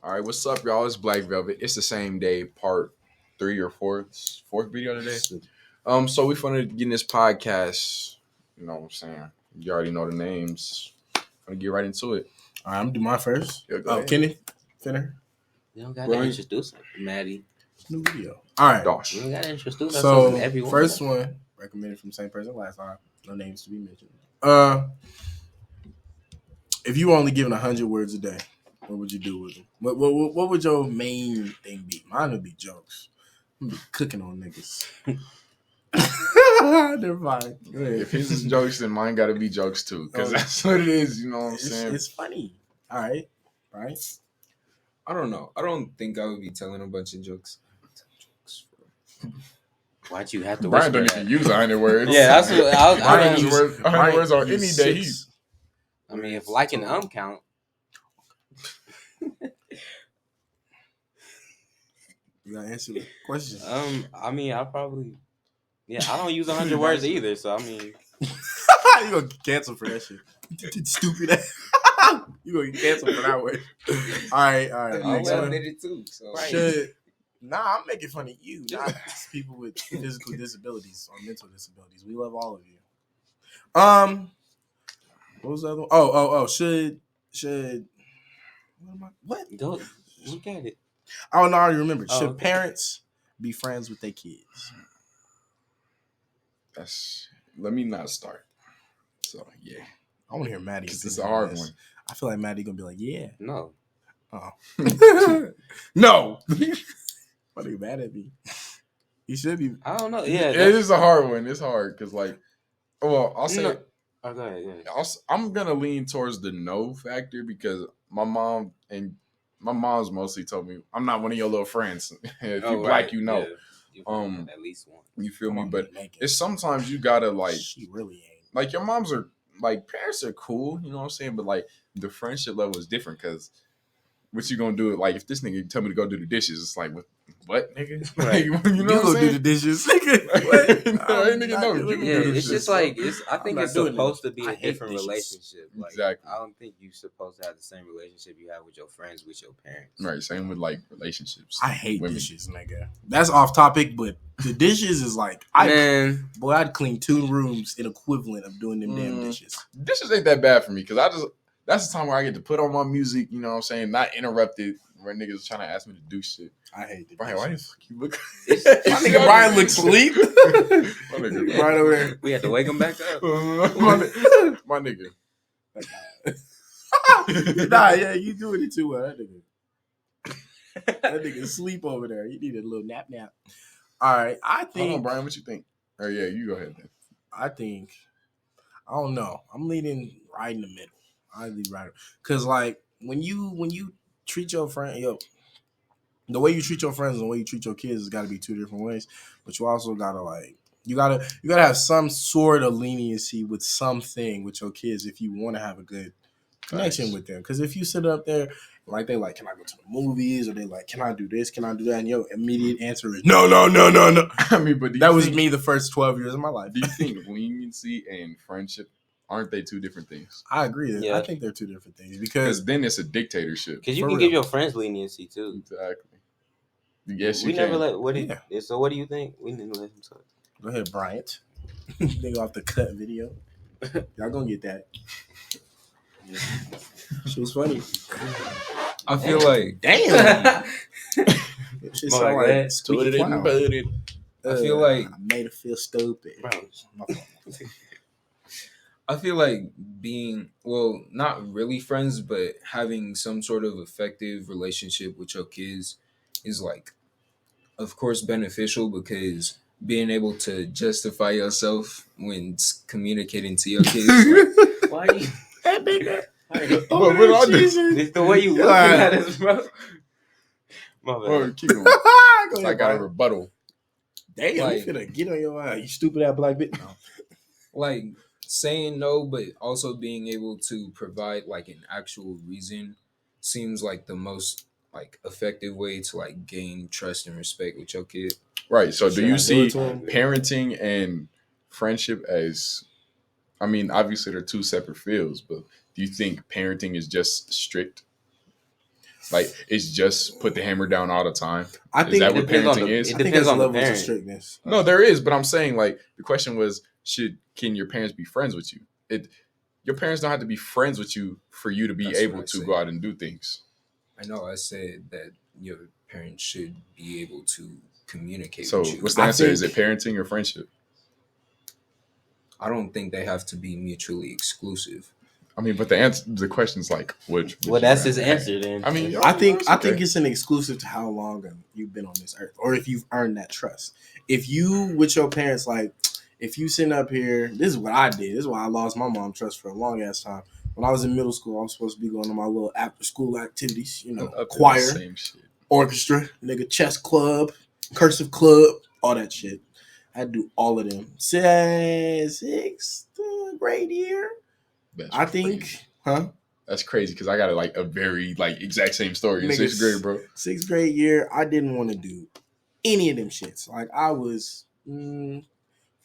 All right, what's up, y'all? It's Black Velvet. It's the same day, part 3 or 4th video today. So we finna get in this podcast. You know what I'm saying? You already know the names. I'm gonna get right into it. All right, I'm gonna do my first. Yeah, go ahead. Kenny, Finner. You don't gotta introduce Madi. New video. All right. Dosh. You don't gotta introduce ourselves to everyone. First one recommended from the same person last time. No names to be mentioned. If you were only given 100 words a day, what would you do with them? What would your main thing be? Mine would be jokes. I'm gonna be cooking on niggas. They're fine. Go ahead. If his is jokes, then mine gotta be jokes too. Because that's what it is, you know what I'm saying? It's funny. All right. I don't know. I don't think I would be telling a bunch of jokes. Why'd you have to Brian don't whisper even that? use 100 words. Yeah, that's what I use 100 words on any day. I mean, if like an count. You gotta answer the question. I mean, I probably, I don't use 100 words either. So I mean, you gonna get canceled for that shit? Stupid. You gonna get canceled for that way? All right. I did it too. So. Right. I'm making fun of you, not people with physical disabilities or mental disabilities. We love all of you. What was the other one? Oh. Should what? Go look at it. Oh no, I already remembered. Oh, Should okay. parents be friends with their kids? Let me not start. So yeah, I want to hear Maddie. Because it's a hard one. I feel like Maddie gonna be like, yeah. No. Oh. No. Why are you mad at me? You should be. I don't know. Yeah, it is a hard one. It's hard because, like, well, I'll say. No. Oh, go ahead. I'm gonna lean towards the no factor because my mom's mostly told me I'm not one of your little friends. If you black, you know. Yeah. At least one. You feel me? But it's sometimes you gotta like. She really ain't. Like your moms are like parents are cool, you know what I'm saying? But like the friendship level is different because what you gonna do? Like if this nigga tell me to go do the dishes, it's like what nigga? Right. Like, you know you go do the dishes, nigga. What? Nigga, no, you Yeah, do the it's shit. just like I think not it's doing supposed it. to be I a hate different dishes. relationship. Like, Exactly. I don't think you're supposed to have the same relationship you have with your friends with your parents. Right, same with like relationships. I hate women. dishes, nigga. That's off topic, but the dishes is like I'd clean 2 rooms in equivalent of doing them damn dishes. Dishes ain't that bad for me because that's the time where I get to put on my music, you know what I'm saying, not interrupted where niggas trying to ask me to do shit. I hate the Brian, why the fuck you look? My nigga Brian looks asleep. My nigga Right over there. We had to wake him back up. my nigga. Nah, yeah, you doing it too well. That nigga sleep over there. You need a little nap. All right, I think. Hold on, Brian, what you think? Oh yeah, you go ahead then. I don't know. I'm leaning right in the middle. I lean right because like when you treat your friend, the way you treat your friends and the way you treat your kids has got to be 2 different ways. But you also gotta like you gotta have some sort of leniency with something with your kids if you want to have a good connection with them. Because if you sit up there like they like, can I go to the movies? Or they like, can I do this? Can I do that? And your immediate answer is no. I mean, but that was me the first 12 years of my life. Do you think leniency and friendship aren't they 2 different things? I agree. Yeah. I think they're 2 different things because then it's a dictatorship. Because you For can real. give your friends leniency too. Exactly. Yes, you We can. never let. So what do you think? We didn't let him talk. go ahead, Bryant. Nigga off the cut video. Y'all gonna get that. She was funny. I feel like Damn. She My sound bad. like Squeaky Clown. I feel like I made her feel stupid. Bro. My fault. I feel like being not really friends, but having some sort of effective relationship with your kids is like, of course, beneficial because being able to justify yourself when communicating to your kids. Like, Why you? That nigga. But what I do? It's the way you looking at us, bro. My bad. Oh, keep going. Go ahead, I got a Brian. rebuttal. Damn, like- you finna get on your eye. You stupid ass black bitch. No. like saying no, but also being able to provide like an actual reason seems like the most like effective way to like gain trust and respect with your kid. Right. So do Should I you do see it to him? parenting and friendship as, I mean, obviously they're 2 separate fields, but do you think parenting is just strict? Like, it's just put the hammer down all the time. I Is think that it what depends on parenting the- is? it I think depends there's on the levels of parent. strictness. No, there is, but I'm saying, like, the question was, can your parents be friends with you? Your parents don't have to be friends with you for you to be That's what able I to said. go out and do things. I know I said that your parents should be able to communicate So, with you. what's the I answer? Is think- it parenting or friendship? I don't think they have to be mutually exclusive. I mean, but the question's like, which? Well, that's his answer then. I mean, I think okay. it's an exclusive to how long you've been on this earth, or if you've earned that trust. If you with your parents, like, if you sitting up here, this is what I did. This is why I lost my mom trust for a long ass time. When I was in middle school, I was supposed to be going to my little after school activities, you know, Up to the choir, same shit. orchestra, nigga, chess club, cursive club, all that shit. I had to do all of them. Sixth grade year, That's I think, crazy. huh? That's crazy because I got a very exact same story in Niggas- sixth grade, bro. Sixth grade year, I didn't want to do any of them shits. Like, I was,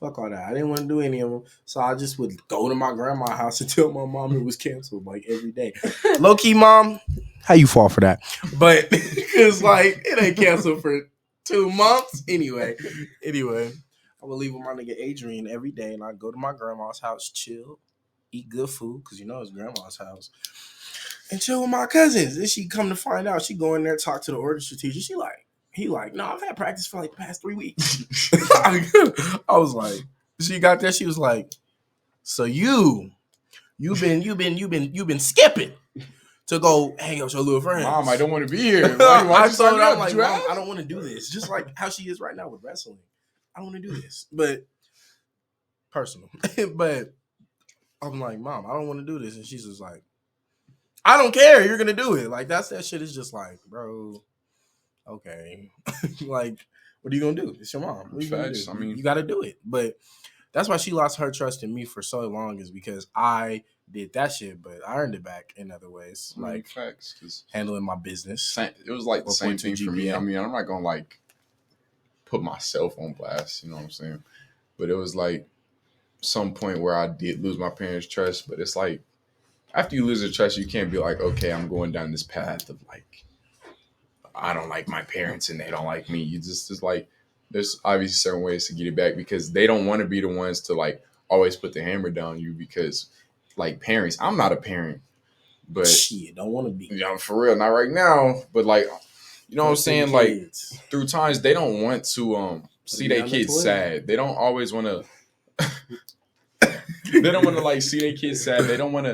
fuck all that. I didn't want to do any of them. So I just would go to my grandma's house and tell my mom it was canceled, like, every day. Low key, mom, how you fall for that? But it's like, it ain't canceled for 2 months. Anyway, I would leave with my nigga Adrian every day, and I'd go to my grandma's house, chill, eat good food, because you know it's grandma's house, and chill with my cousins. Then she come to find out, she go in there, talk to the orchestra teacher. He like, no, I've had practice for like the past 3 weeks. I was like, she got there, she was like, so you've been skipping to go hang out with your little friends. Mom, I don't want to be here. I you told her, I'm up? like, You Mom, asked? I don't want to do this. Just like how she is right now with wrestling. I don't want to do this. But personal. But I'm like, Mom, I don't want to do this. And she's just like, I don't care. You're gonna do it. Like, that shit is just like, bro, okay. Like, what are you gonna do? It's your mom. What are you gonna Facts. do? I mean- you gotta do it. But that's why she lost her trust in me for so long, is because I did that shit, but I earned it back in other ways. Like, facts. 'Cause handling my business. it was like the same 4.2 thing for me. GPA. I mean, I'm not gonna like put myself on blast, you know what I'm saying? But it was like some point where I did lose my parents' trust. But it's like, after you lose their trust, you can't be like, okay, I'm going down this path of like, I don't like my parents and they don't like me. You just like, there's obviously certain ways to get it back, because they don't want to be the ones to like always put the hammer down you, because like parents, I'm not a parent, but Shit, don't want to be. you know, for real, not right now, but like, you know what I'm saying? Like, Kids. through times they don't want to see their down the kids toilet. sad. They don't always want to they don't want to like see their kids sad. They don't want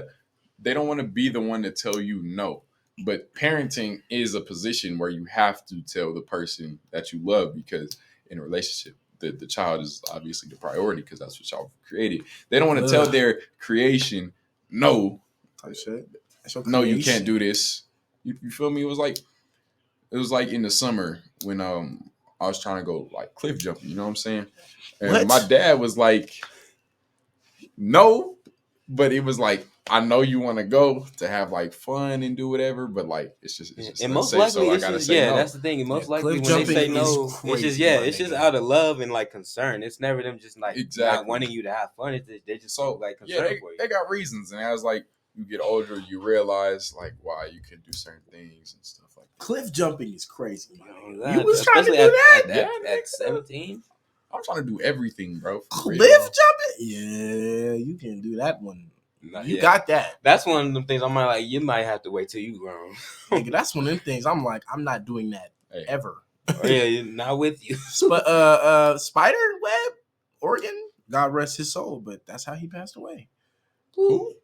to be the one to tell you no. But parenting is a position where you have to tell the person that you love, because in a relationship, the child is obviously the priority, because that's what y'all created. They don't want to tell their creation, no, Type shit. That's your no, you creation. can't do this. You feel me? It was like in the summer when I was trying to go like cliff jumping. You know what I'm saying? And What? my dad was like, no, but it was like, I know you want to go to have like fun and do whatever, but like it's just And most unsafe, likely, so I it's gotta just, say no. that's the thing. And most Yeah, likely, cliff when they say jumping no, is it's crazy, just my it's just nigga. out of love and like concern. It's never them just like Exactly. not wanting you to have fun. It's just, they're just So like yeah, concerned for you. they got reasons, and as like you get older, you realize like why you can do certain things and stuff like that. Cliff jumping is crazy. That- You was trying to especially do that? Yeah, at 17. I'm trying to do everything, bro. for Cliff real. jumping? Yeah, you can do that one. Nah, You yeah. got that. That's one of them things. I'm like, you might have to wait till you grown. Nigga, that's one of them things. I'm like, I'm not doing that Hey. ever. Or, yeah, not with you. Spider web, Oregon, God rest his soul, but that's how he passed away. Who?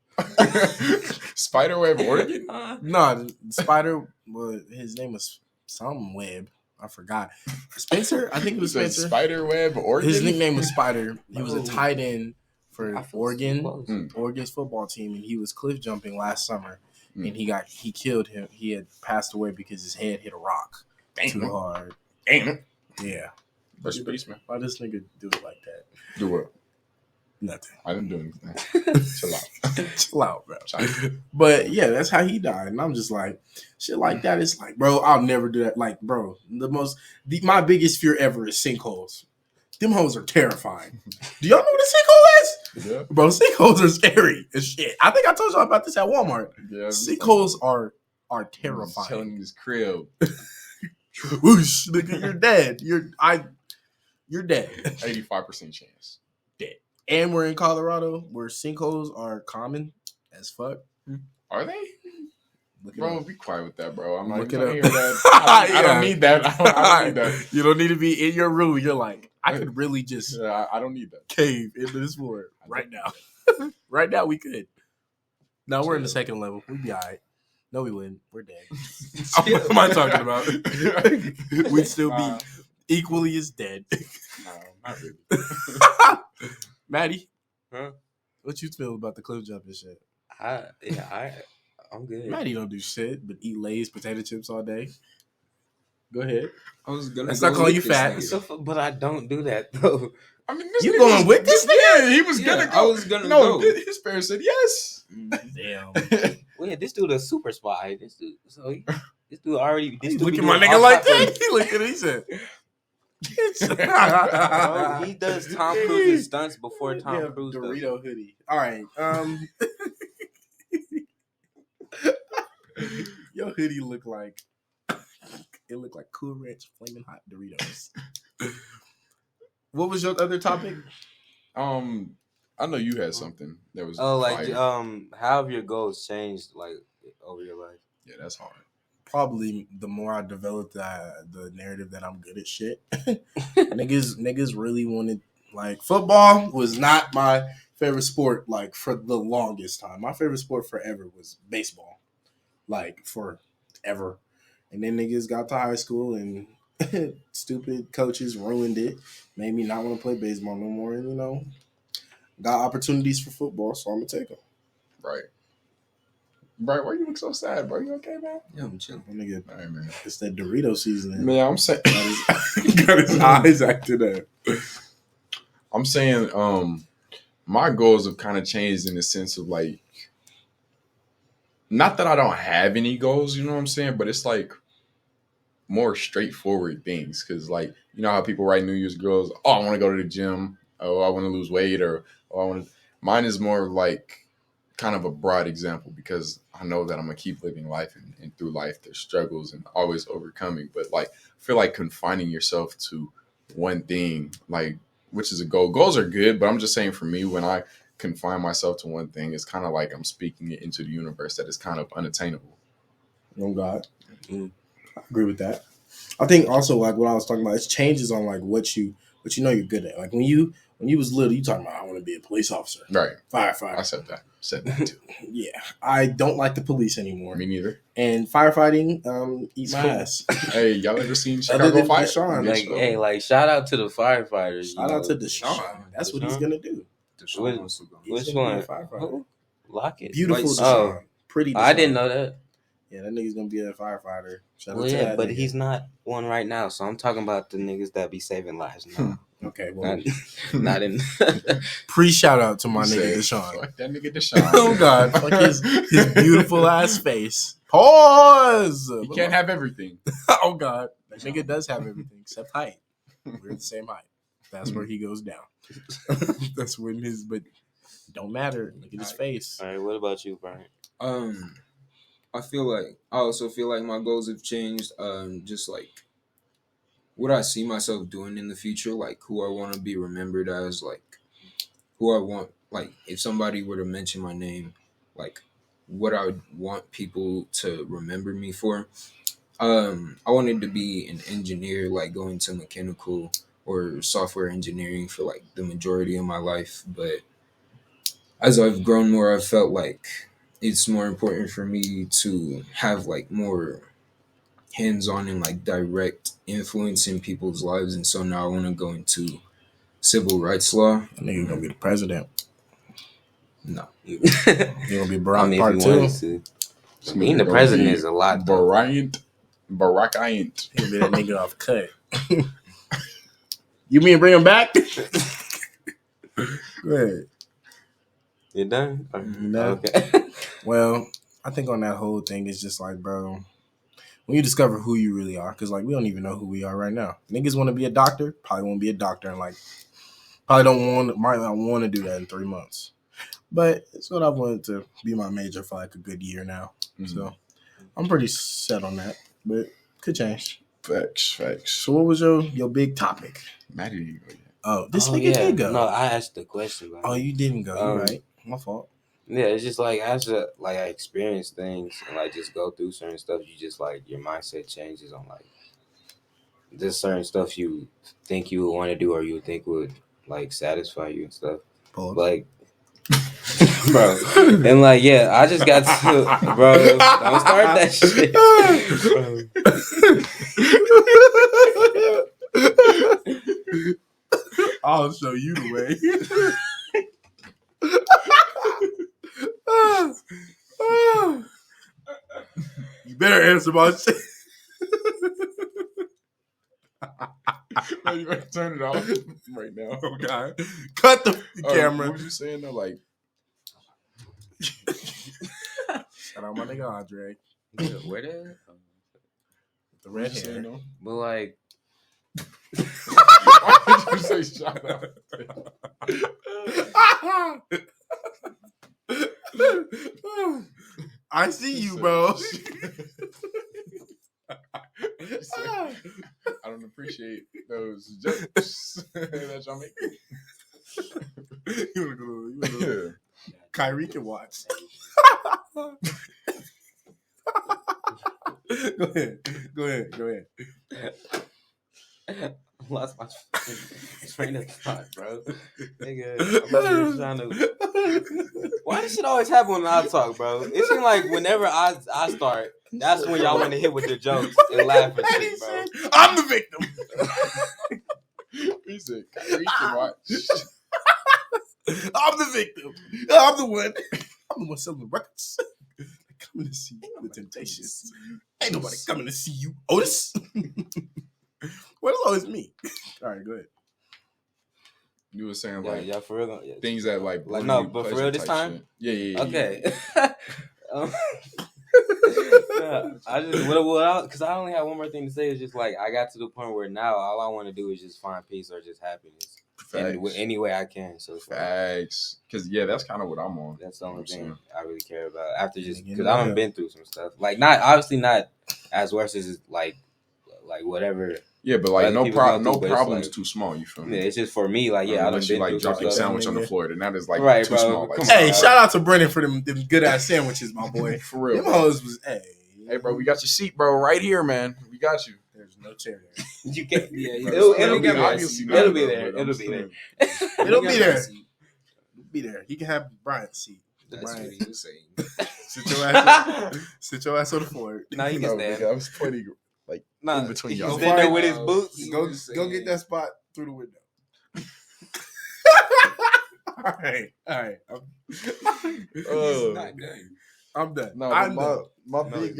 Spiderweb Oregon? No, the Spider. Well, his name was some Web. I forgot. Spencer. I think it was Spencer. Spiderweb Oregon. His nickname was Spider. He was a Oh. tight end for I feel so Oregon, close. Oregon's football team, and he was cliff jumping last summer, Mm. and he killed him. He had passed away because his head hit a rock too Damn. hard. Damn. Yeah. Rest in peace, man. Why this nigga do it like that? Do what? Nothing. I didn't do anything. Chill out. Chill out, bro. Chill. But yeah, that's how he died, and I'm just like, shit like that. It's like, bro, I'll never do that. Like, bro, my biggest fear ever is sinkholes. Them hoes are terrifying. Do y'all know what a sinkhole is? Yeah. Bro, sinkholes are scary as shit. I think I told y'all about this at Walmart. Yeah. Sinkholes are are Telling terrifying. his crib. Whoosh, nigga, you're dead. You're dead. 85% chance. And we're in Colorado where sinkholes are common as fuck. Are they? Look it Bro, up. be quiet with that, bro. I'm not Look even it trying to up. hear that. I don't Yeah. need that. I don't need that. You don't need to be in your room. You're like, I could really just Yeah, I don't need that. cave into this floor right now. Right now, we could. No, we're in the second level. We'd be all right. No, we wouldn't. We're dead. What am I talking about? We'd still be equally as dead. No, not really. Maddie, Huh? what you feel about the cliff jump and shit? I'm good. Maddie don't do shit but eat Lay's potato chips all day. Go ahead. I was gonna. Let's go not call with you this fat. nigga. But I don't do that though. I mean, this You nigga going was- with this Yeah, he was Yeah, gonna I go. was gonna No, go. his parents said yes. Damn. Well, yeah, this dude a super spy. This dude already. This dude Look be at my doing nigga all like type of- that. He looked at it. He said, Bro, he does Tom Cruise's stunts before Tom Yeah, Cruise does. Dorito hoodie. All right. Your hoodie looked like Cool Ranch Flaming Hot Doritos. What was your other topic? I know you had something that was. Oh, like fire. how have your goals changed like over your life? Yeah, that's hard. Probably the more I developed the narrative that I'm good at shit. niggas really wanted, like, football was not my favorite sport, like, for the longest time. My favorite sport forever was baseball. Like, forever. And then niggas got to high school and stupid coaches ruined it. Made me not want to play baseball no more. And, got opportunities for football, so I'm going to take them. Right. Why you look so sad, bro? You okay, man? Yeah, I'm chilling. That nigga, All right, man. it's that Dorito season. Man, I'm saying. Got his eyes acting up. I'm saying, my goals have kind of changed in the sense of, like, not that I don't have any goals, you know what I'm saying, but it's like more straightforward things. Because, like, you know how people write New Year's goals? Oh, I want to go to the gym. Oh, I want to lose weight. Or, oh, I want to. Mine is more like kind of a broad example because I know that I'm gonna keep living life and through life there's struggles and always overcoming. But, like, I feel like confining yourself to one thing, like, which is a goal. Goals are good, but I'm just saying for me, when I confine myself to one thing, it's kind of like I'm speaking it into the universe that is kind of unattainable. Oh God, I agree with that. I think also, like, what I was talking about, it changes on, like, what you know you're good at. Like, when you was little, you talking about, I want to be a police officer, Right. firefighter. I said that too. Yeah, I don't like the police anymore. Me neither. And firefighting, eat my ass. Hey, y'all ever seen Other Chicago than Fire? Deshaun, Like, hey, like shout out to the firefighters. Shout out to Deshaun. That's what he's gonna do. Deshaun wants to go. He's Which gonna be one? a firefighter. Who? Lockett. Beautiful Lights- Deshaun. Pretty Deshaun. I didn't know that. Yeah, that nigga's gonna be a firefighter. Shout out Well, to yeah, that but nigga. he's not one right now. So I'm talking about the niggas that be saving lives now. Okay, well, Not in. pre-shout out to my He nigga said, Deshaun. Fuck that nigga Deshaun. Oh God, fuck his beautiful ass face. Pause. You can't have everything. Oh God, that nigga does have everything except height. We're the same height. That's where he goes down. That's when his, but don't matter. Look at his face. All right, what about you, Brian? I also feel like my goals have changed. Just like what I see myself doing in the future, like who I want to be remembered as, like who I want, like if somebody were to mention my name, like what I would want people to remember me for. I wanted to be an engineer, like going to mechanical or software engineering for like the majority of my life. But as I've grown more, I've felt like it's more important for me to have like more hands-on and like direct influence in people's lives. And so now I want to go into civil rights law. That nigga gonna be the president. No. He gonna be Barack I mean, Part if you 2. wanted to. Being the president is a lot, though. Barack ain't. He'll be that nigga off cut. You mean bring him back? Go ahead. You done? No. Okay. Well, I think on that whole thing, it's just like, bro, when you discover who you really are, because like we don't even know who we are right now. Niggas want to be a doctor, probably won't be a doctor, and like might not want to do that in 3 months. But it's what I've wanted to be my major for like a good year now. Mhm. So I'm pretty set on that, but could change. Facts. So what was your big topic? Maddie didn't go yet. Oh, this nigga did go. No, I asked the question. Bro. Oh, you didn't go. You're right. My fault. Yeah, it's just like as I experience things and like just go through certain stuff, you just like your mindset changes on like just certain stuff you think you would want to do or you think would like satisfy you and stuff. Pause. Like, bro, and like I just got to, bro. Don't start that shit. I'll show you the way. You better answer my shit. You better turn it off right now. Okay. Cut the camera. What was you saying though? Like, shout out my nigga Andre. Where the The red what you saying hair. though? but like Why did you say shout out? I see you, bro. You said, I don't appreciate those jokes that y'all make. You wanna go? Kyrie can watch. Go ahead. lost my train of thought, bro. Nigga, I'm just trying to. Why does shit always happen when I talk, bro? It seems like whenever I start, that's when y'all want to hit with the jokes and laugh at shit, bro. I'm the victim. He said, Kyrie can watch. I'm the victim. I'm the one. I'm the one selling the records. Coming to see the Temptations. Ain't nobody coming to see you, Otis. What is always me? All right, go ahead. You were saying Yeah, like yeah, for real. Yeah. things that like Like, bring no, you but for pleasure real this type time? shit. Yeah. Okay. I just because I only have one more thing to say. Is just like I got to the point where now all I want to do is just find peace or just happiness any way I can. So it's like, Facts. Because that's kind of what I'm on. that's the only You know thing I really care about. After just because Yeah. I done been through some stuff, like not obviously not as worse as like whatever. Yeah, but like Other no people go no through, but it's problem's like- too small. You feel me? Yeah, it's just for me. Like I done Unless you been like through drop some your stuff. sandwich on the nigga. floor, then that is like Right, too bro. small. Like, Come Hey, on. shout out to Brennan for them good ass sandwiches, my boy. for real. Them Bro. hoes was Hey, bro, we got your seat, bro, right here, man. We got you. There's no chair there. You can't. Yeah, Bro, it'll be there. obviously not, It'll be bro, there. but I'm It'll be saying. there. It'll be there. Be there. He can have Brian's seat. That's Brian, what he was saying. sit your ass on the floor. Now he can No, got nigga, I was pointing Nah, in between he's y'all. in there with his He boots. was Go saying- get that spot through the window. All right. Oh. He's not done. I'm done. No, I'm but done. my No, big.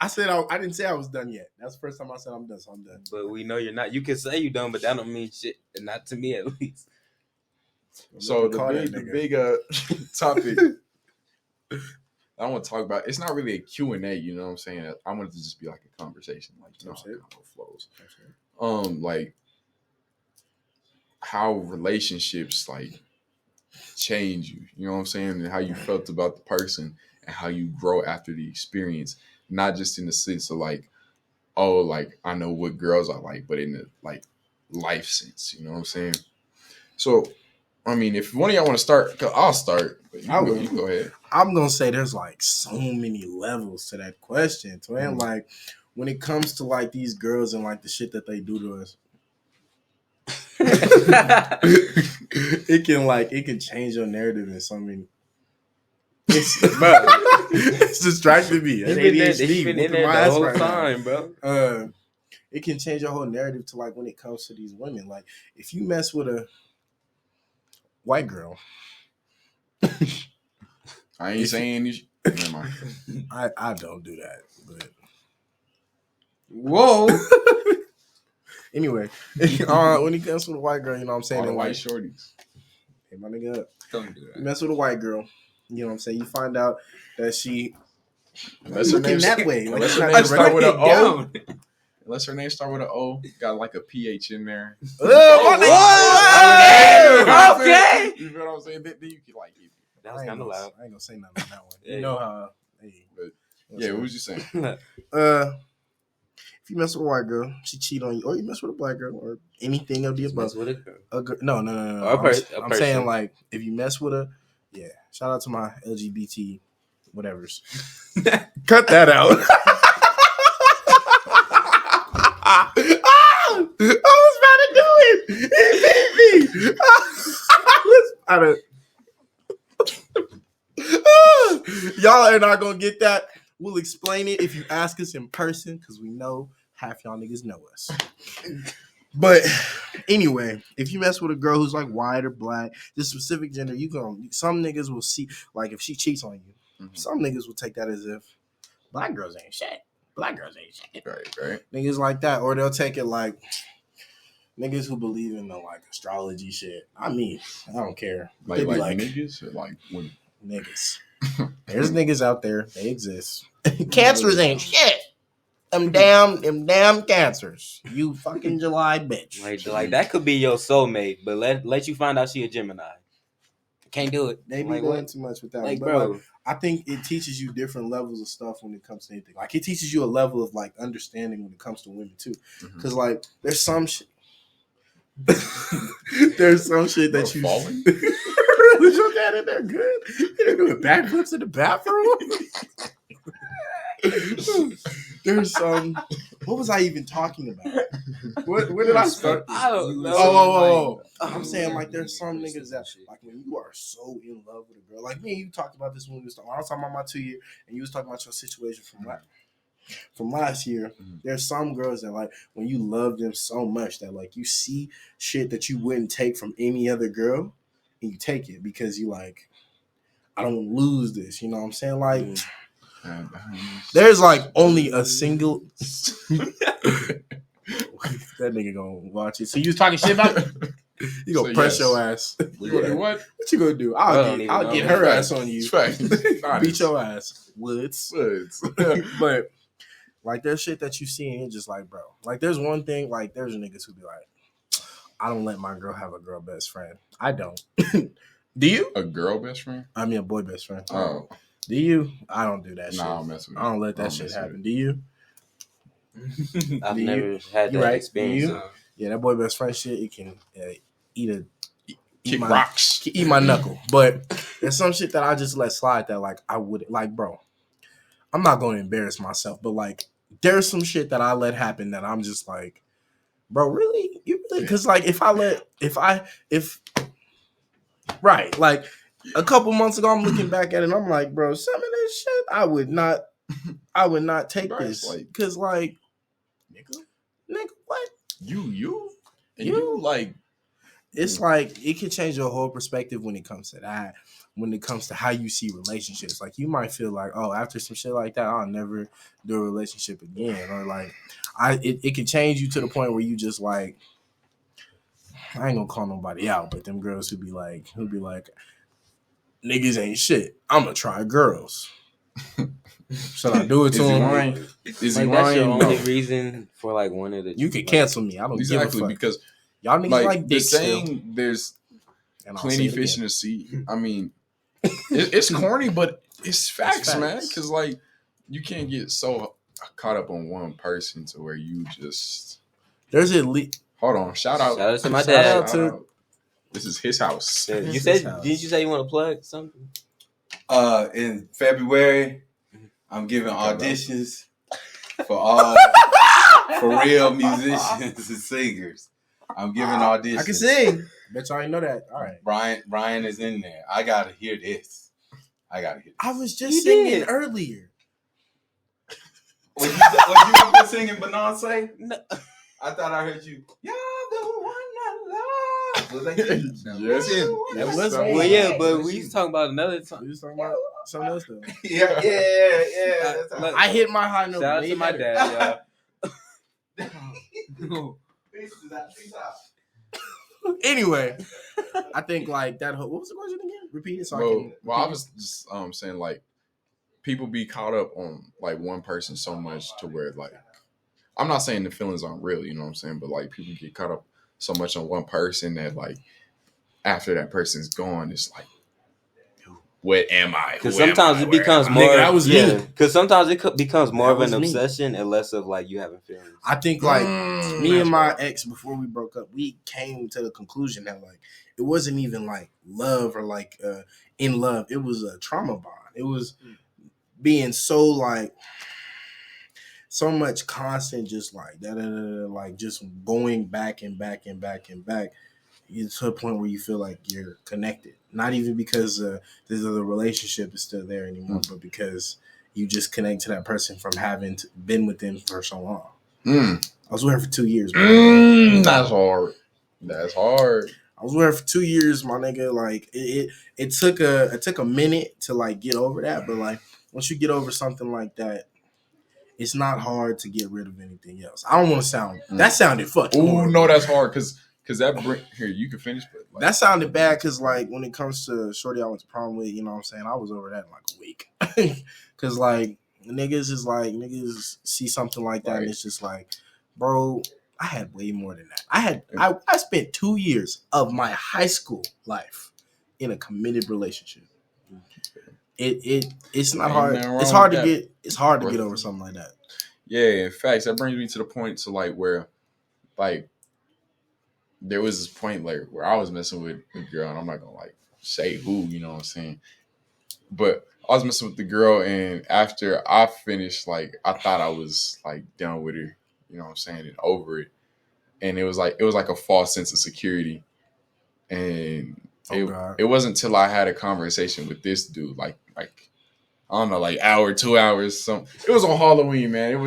I said I didn't say I was done yet. That's the first time I said I'm done, so I'm done. But we know you're not. You can say you done, but that don't mean shit. And not to me, at least. So Call that the nigga. big topic I want to talk about. It's not really a Q&A, you know what I'm saying? I want it to just be like a conversation, like That's how it. it flows. Like how relationships like change you. You know what I'm saying? And how you felt about the person and how you grow after the experience. Not just in the sense of like, oh, like I know what girls I like, but in the like life sense. You know what I'm saying? So, I mean, if one of y'all want to start, cause I'll start. But you, I will. you go ahead. I'm gonna say there's like so many levels to that question, man. Like when it comes to like these girls and like the shit that they do to us, it can change your narrative in so many. It's distracting me. That's ADHD. He been in whooping there my the ass whole right now. time, bro. It can change your whole narrative to like when it comes to these women. Like if you mess with a white girl, I ain't saying you. Never mind. I don't do that. But Whoa. anyway, when it comes to the white girl, you know what I'm saying? All the And, white like, shorties. hey, my nigga up. Don't do You that. mess with a white girl, you know what I'm saying? You find out that she Unless her looking name that way. Like, unless she's her not name the start with regular- an O. Unless her name start with an O, got like a PH in there. Oh, my nigga. Okay. You feel what I'm saying? Then you can like. That was kind of loud. I ain't gonna say nothing on that one. Yeah. You know how? Hey, But Yeah, what was you saying? If you mess with a white girl, she cheat on you, or you mess with a black girl, or anything of the Just mess above. with a girl. No. Or a I'm person. saying like if you mess with a, yeah. Shout out to my LGBT whatevers. Cut that out. I was about to do it. He beat me. I was about to. Y'all are not gonna get that. We'll explain it if you ask us in person, because we know half y'all niggas know us. But anyway, if you mess with a girl who's like white or black, this specific gender, some niggas will see, like if she cheats on you, some niggas will take that as if black girls ain't shit. Black girls ain't shit. Right. Niggas like that, or they'll take it like niggas who believe in the like astrology shit. I mean, I don't care. Like niggas or like women? Niggas. There's niggas out there. They exist. Cancers ain't shit. Them damn cancers. You fucking July bitch. Like that could be your soulmate, but let you find out she a Gemini. Can't do it. They be like, going what? too much with that. Like, But bro. like, I think it teaches you different levels of stuff when it comes to anything. Like it teaches you a level of like understanding when it comes to women too. Because like there's some shit. There's some shit that you falling. Was your dad in there good? They're doing backflips in the bathroom. There's some. What was I even talking about? Where did I start? I don't know. Oh. I'm saying like there's some niggas that like when you are so in love with a girl. Like me and you talked about this when we was talking. I was talking about my 2 year, and you was talking about your situation from last year. There's some girls that like when you love them so much that like you see shit that you wouldn't take from any other girl, and you take it because you like, I don't lose this. You know what I'm saying? Like. There's like only a single. That nigga gonna watch it. So you was talking shit about it? You gonna press your ass. You gonna do what? What you gonna do? I'll get her ass on you. Beat your ass. Woods. But like there's shit that you see and you're just like, bro. Like there's one thing, like there's niggas who be like, I don't let my girl have a girl best friend. I don't. Do you? A girl best friend? I mean a boy best friend. Oh. Do you? I don't do that shit. I don't mess with it. I don't let that shit happen. Do you? I've never had that experience. Yeah, that boy best friend shit. It can kick rocks, eat my knuckle. But there's some shit that I just let slide that like I would like, bro. I'm not going to embarrass myself, but like there's some shit that I let happen that I'm just like, bro, really? You really? Because like if right, like. A couple months ago, I'm looking back at it and I'm like, bro, some of this shit, I would not take this. Because, like, nigga, what? You like, it's like, it can change your whole perspective when it comes to that, when it comes to how you see relationships. Like, you might feel like, oh, after some shit like that, I'll never do a relationship again. Or, like, it can change you to the point where you just, like, I ain't gonna call nobody out, but them girls who be like, niggas ain't shit. I'm gonna try girls. Should I do it to him? Is like that's your only reason for like wanting to? You can cancel me. I don't give a fuck. Because y'all niggas like dick saying still. There's plenty fish in the sea. I mean, it's corny, but it's facts, man. Because like you can't get so caught up on one person to where you just. There's at least. Hold on. Shout out to my dad. This is his house. Yeah, you said, did you say you want to plug something? In February, I'm giving auditions for all for real musicians and singers. I'm giving auditions. I can sing. Bet y'all ain't know that. All right. Brian is in there. I gotta hear this. I was just singing earlier. Was you been singing Beyonce? No. I thought I heard you. You're the one I love. Was that you? Yes. That was well, yeah, but we was talking about another time. We was talking about something else though. Yeah. That's I hit my high note. Shout out to my dad, y'all. Peace out. Anyway, I think like that. What was the question again? Repeat it. So I was just saying like people be caught up on like one person so much to where like I'm not saying the feelings aren't real, you know what I'm saying, but like people get caught up so much on one person that like after that person's gone, it's like, dude, what am I? Because Who am sometimes I? it Where becomes am I? more. Nigga, that was me. Because sometimes it becomes more That of an was me. obsession and less of like you having feelings. I think like me that's and my right. ex before we broke up, we came to the conclusion that like it wasn't even like love or like in love. It was a trauma bond. It was being so like so much constant, just like like just going back and back and back and back. It's to a point where you feel like you're connected. Not even because the relationship is still there anymore, but because you just connect to that person from having been with them for so long. I was with her for 2 years. That's hard. That's hard. I was with her for 2 years, my nigga. Like it took a minute to like get over that, but like once you get over something like that, it's not hard to get rid of anything else. I don't want to sound that sounded fucking. Oh horrible. no, that's hard because that here you can finish, but like, That sounded bad because like when it comes to shorty I went to prom with, you know what I'm saying, I was over that in like a week. Because like niggas see something like that and it's just like, bro, I had way more than that. I spent 2 years of my high school life in a committed relationship. It's not hard. It's hard to get over something like that. Yeah, in fact, that brings me to the point to like where like there was this point like where I was messing with a girl, and I'm not gonna like say who, you know what I'm saying, but I was messing with the girl, and after I finished, like I thought I was like done with her, you know what I'm saying, and over it, and it was like a false sense of security, and it wasn't until I had a conversation with this dude, like I don't know, like hour, 2 hours, something. It was on Halloween, man.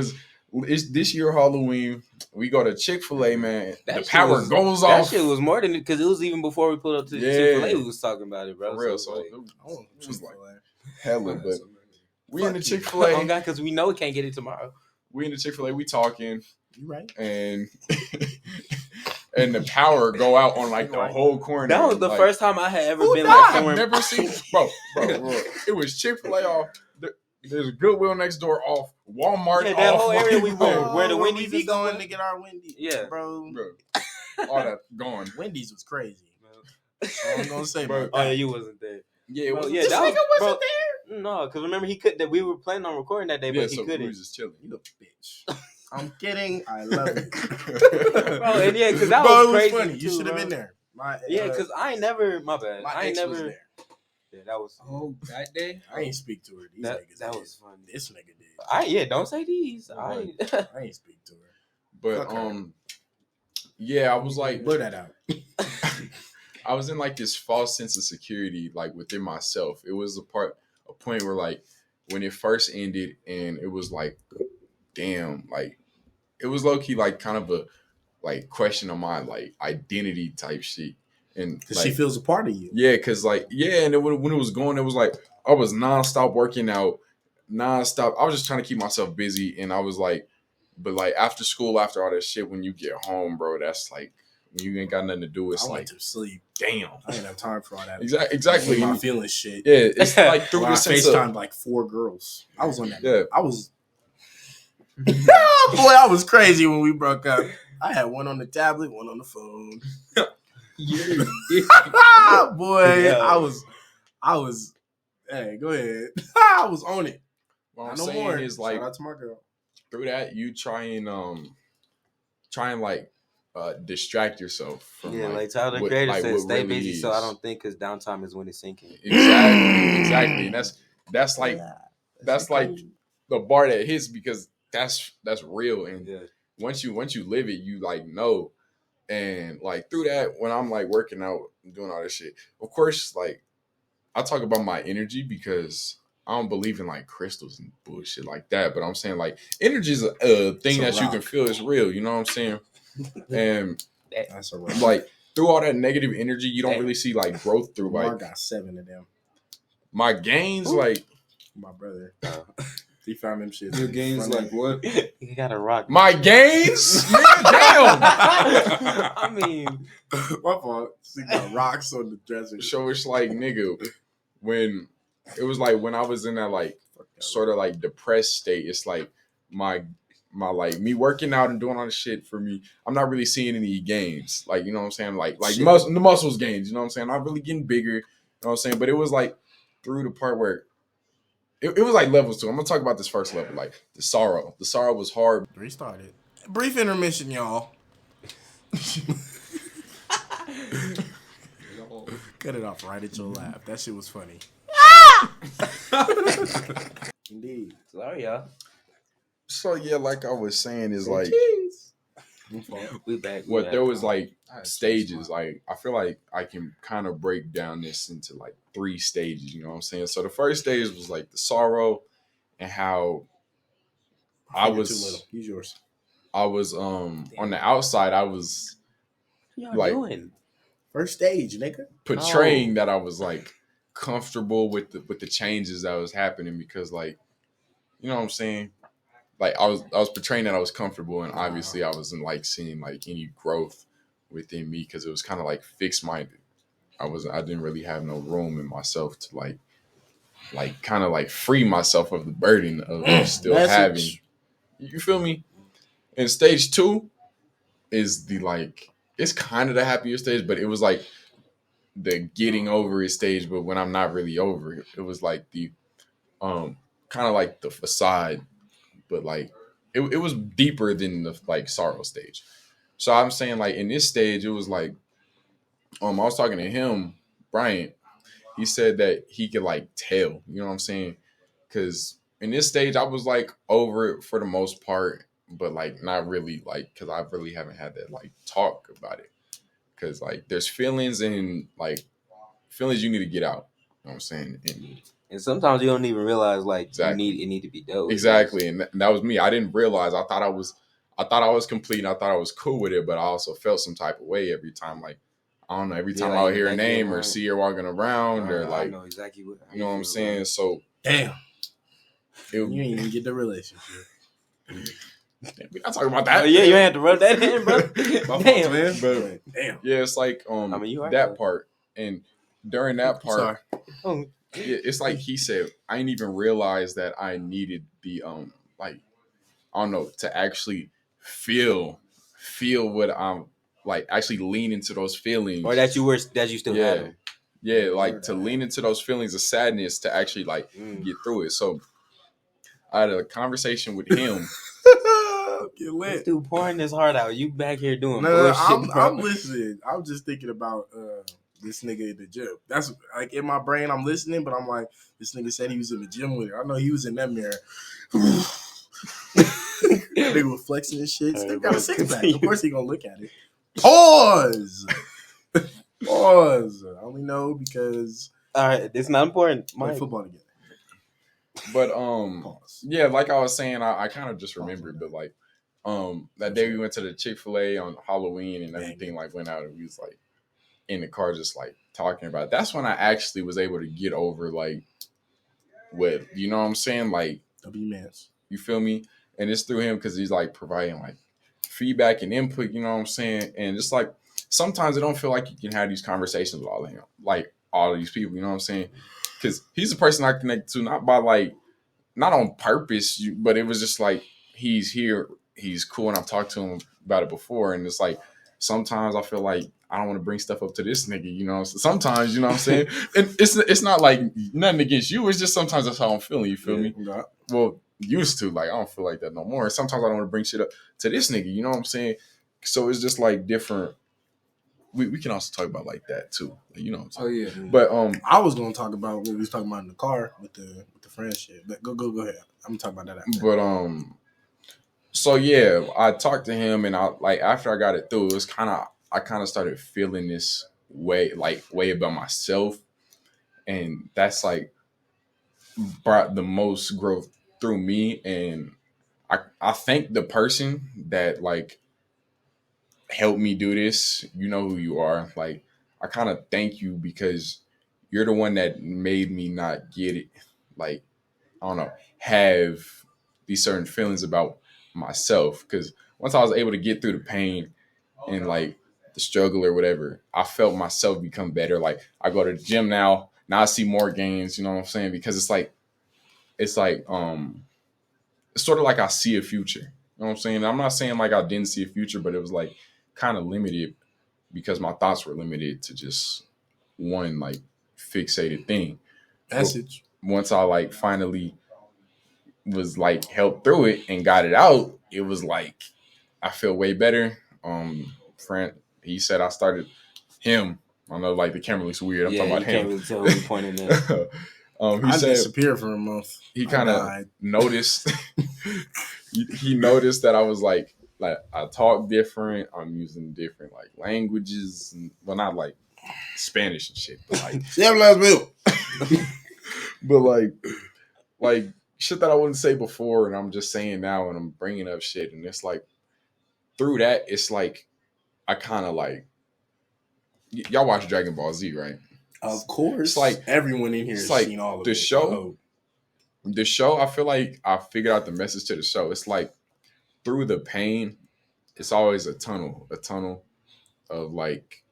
It's this year Halloween. We go to Chick-fil-A, man. The power goes off. That shit was more than it because it was even before we pulled up to Chick-fil-A. We was talking about it, bro. For real, so it was like hella, Fuck but we in the Chick-fil-A. Oh God, because we know we can't get it tomorrow. We in the Chick-fil-A. We talking. You right? And and the power go out on like the whole corner. That was the like, first time I had ever been like somewhere. I've never seen, bro. It was Chick-fil-A off. There's Goodwill next door off. Walmart Yeah, that off. whole area we were, where the when Wendy's we is going to get our Wendy's. Yeah, bro. All that gone. Wendy's was crazy. I'm gonna say, Bro. Oh yeah, you wasn't there. Yeah, it Bro, was. yeah, This that nigga was, wasn't bro, there. No, because remember he could that we were planning on recording that day, but he so couldn't. we was just chilling. You a bitch. I'm kidding. I love it. Bro, and yeah, because that Bro, was it crazy. funny. You too, should have bro. been there. Yeah, because I ain't never. My bad. My I ain't ex never. was there. Yeah, that was. Oh, that day? I ain't speak to her. These That niggas was funny. This nigga did. Don't say these. I ain't speak to her. But Fuck her. yeah, I was like, blur that out. I was in like this false sense of security, like within myself. It was a point where like when it first ended, and it was like, damn, like it was low key like kind of a like question of my like identity type shit, and Because like, she feels a part of you. yeah, because like and then when it was going, it was like I was nonstop working out, nonstop. I was just trying to keep myself busy, and I was like, but like after school, after all that shit, when you get home, bro, that's like when you ain't got nothing to do. It's I like went to sleep. damn. I ain't have time for all that. Exactly. My feelings shit. Yeah, it's like through When I the sense FaceTimed of like 4 girls. I was on that. Yeah. I was. Boy, I was crazy when we broke up. I had one on the tablet, one on the phone. Boy, Yeah. I was. Hey, go ahead. I was on it. what I'm No saying more. is like Shout out to my girl. through that you try and like distract yourself from Yeah, like Tyler the what- Creator like, said, what stay really busy so is. I don't think because downtime is when it's sinking. Exactly. And that's like Yeah. that's like the bar that hits because that's real. And Yeah. once you live it, you like know. And like through that, when I'm like working out and doing all this shit, of course, like I talk about my energy because I don't believe in like crystals and bullshit like that. But I'm saying like energy is a thing It's a that you can rock. feel is real. You know what I'm saying? And That's a rock. like through all that negative energy, you don't Damn. really see like growth through Lamar like got 7 of them. my gains. Like My brother. He found them shit. Your game's like what? You got to rock. my gains. Nigga, damn. I mean, My fault. She got rocks on the dresser. So it's like nigga, when it was like when I was in that like sort of like depressed state, it's like my like me working out and doing all this shit for me, I'm not really seeing any gains. Like, you know what I'm saying? Like Shit. the muscles gains, you know what I'm saying? I'm not really getting bigger, you know what I'm saying? But it was like through the part where it was like levels too. I'm gonna talk about this first level, like the sorrow. The sorrow was hard. Restarted. Brief intermission, y'all. Cut it off right at your laugh. That shit was funny. Indeed. Sorry, y'all. So yeah, like I was saying, is like We back. what there was like stages. Like I feel like I can kind of break down this into like 3 stages. You know what I'm saying? So the first stage was like the sorrow and how I was. Too little. Use yours. I was on the outside. I was What y'all like doing? First stage, nigga. portraying that I was like comfortable with the changes that was happening because like you know what I'm saying. Like I was portraying that I was comfortable, and obviously I wasn't like seeing like any growth within me because it was kind of like fixed minded. I didn't really have no room in myself to like kind of like free myself of the burden of still having. You feel me? And stage 2 is the like it's kind of the happier stage, but it was like the getting over it stage. But when I'm not really over it, it was like the kind of like the facade. But like it was deeper than the like sorrow stage. So I'm saying like in this stage it was like I was talking to him, Bryant. He said that he could like tell, you know what I'm saying? Cause in this stage I was like over it for the most part, but like not really like cause I really haven't had that like talk about it. Cause like there's feelings and like feelings you need to get out. You know what I'm saying? And sometimes you don't even realize like Exactly. it need to be dealt with. Exactly, and that was me. I didn't realize. I thought I was complete. And I thought I was cool with it, but I also felt some type of way every time. Like I don't know. Every time I would hear a name or see her walking around, or like I know exactly what you know what I'm saying. So Damn. you ain't even get the relationship. We're not talking about that. Oh, yeah, you ain't have to rub that in, bro. Damn, Damn. man. Damn. Yeah, it's like you are that though. part, and during that part, Oh, it's like he said, I didn't even realize that I needed the like I don't know to actually feel what I'm like actually lean into those feelings or that you still have them. yeah like to lean into those feelings of sadness to actually like get through it. So I had a conversation with him. Get lit. This dude pouring his heart out. You back here doing No, bullshit, bro. I'm listening. I'm just thinking about this nigga in the gym. That's like in my brain. I'm listening, but I'm like, this nigga said he was in the gym with her. I know he was in that mirror. Nigga was flexing and shit. Still got a 6-pack. Of course he gonna look at it. Pause. Pause. I only know because All right, it's not important. play Mike. football together. But Pause. yeah, like I was saying, I kind of just remembered, but like that day we went to the Chick-fil-A on Halloween and everything like went out and we was like in the car just like talking about it. That's when I actually was able to get over like what you know what I'm saying, like W-Mans. you feel me? And it's through him because he's like providing like feedback and input, you know what I'm saying? And just like sometimes I don't feel like you can have these conversations with all of him, like all of these people, you know what I'm saying? Because he's the person I connect to, not by like, not on purpose, but it was just like he's here, he's cool, and I've talked to him about it before, and it's like sometimes I feel like I don't want to bring stuff up to this nigga, you know. So sometimes, you know what I'm saying? And it's not like nothing against you. It's just sometimes that's how I'm feeling. You feel me? Yeah. Well, used to like I don't feel like that no more. Sometimes I don't want to bring shit up to this nigga. You know what I'm saying? So it's just like different. We can also talk about like that too. You know what I'm saying? Oh yeah. But I was gonna talk about what we was talking about in the car with the friend shit. But go ahead. I'm gonna talk about that after. But so yeah, I talked to him, and I like after I got it through, it was I kind of started feeling this way about myself, and that's like brought the most growth through me. And I thank the person that like helped me do this. You know who you are. Like I kind of thank you because you're the one that made me not get it. Like I don't know, have these certain feelings about myself. Because once I was able to get through the pain and like the struggle or whatever, I felt myself become better. Like I go to the gym now I see more gains, you know what I'm saying? Because it's sort of like I see a future. You know what I'm saying? I'm not saying like I didn't see a future, but it was like kind of limited because my thoughts were limited to just one like fixated thing. Message. Once I like finally was like helped through it and got it out, it was like I feel way better. Friend, he said I started him. I know like the camera looks weird. I'm talking about you can't him. really tell who you're pointing at. He I said disappeared for a month. he I kind of died. noticed. he noticed that I was like I talk different. I'm using different like languages, and, well, not like Spanish and shit, but like but like shit that I wouldn't say before, and I'm just saying now, and I'm bringing up shit, and it's like through that, it's like I kind of like y'all watch Dragon Ball Z, right? Of course, It's like everyone in here it's has like seen all of the it. show. The show, I feel like I figured out the message to the show. It's like through the pain, it's always a tunnel of like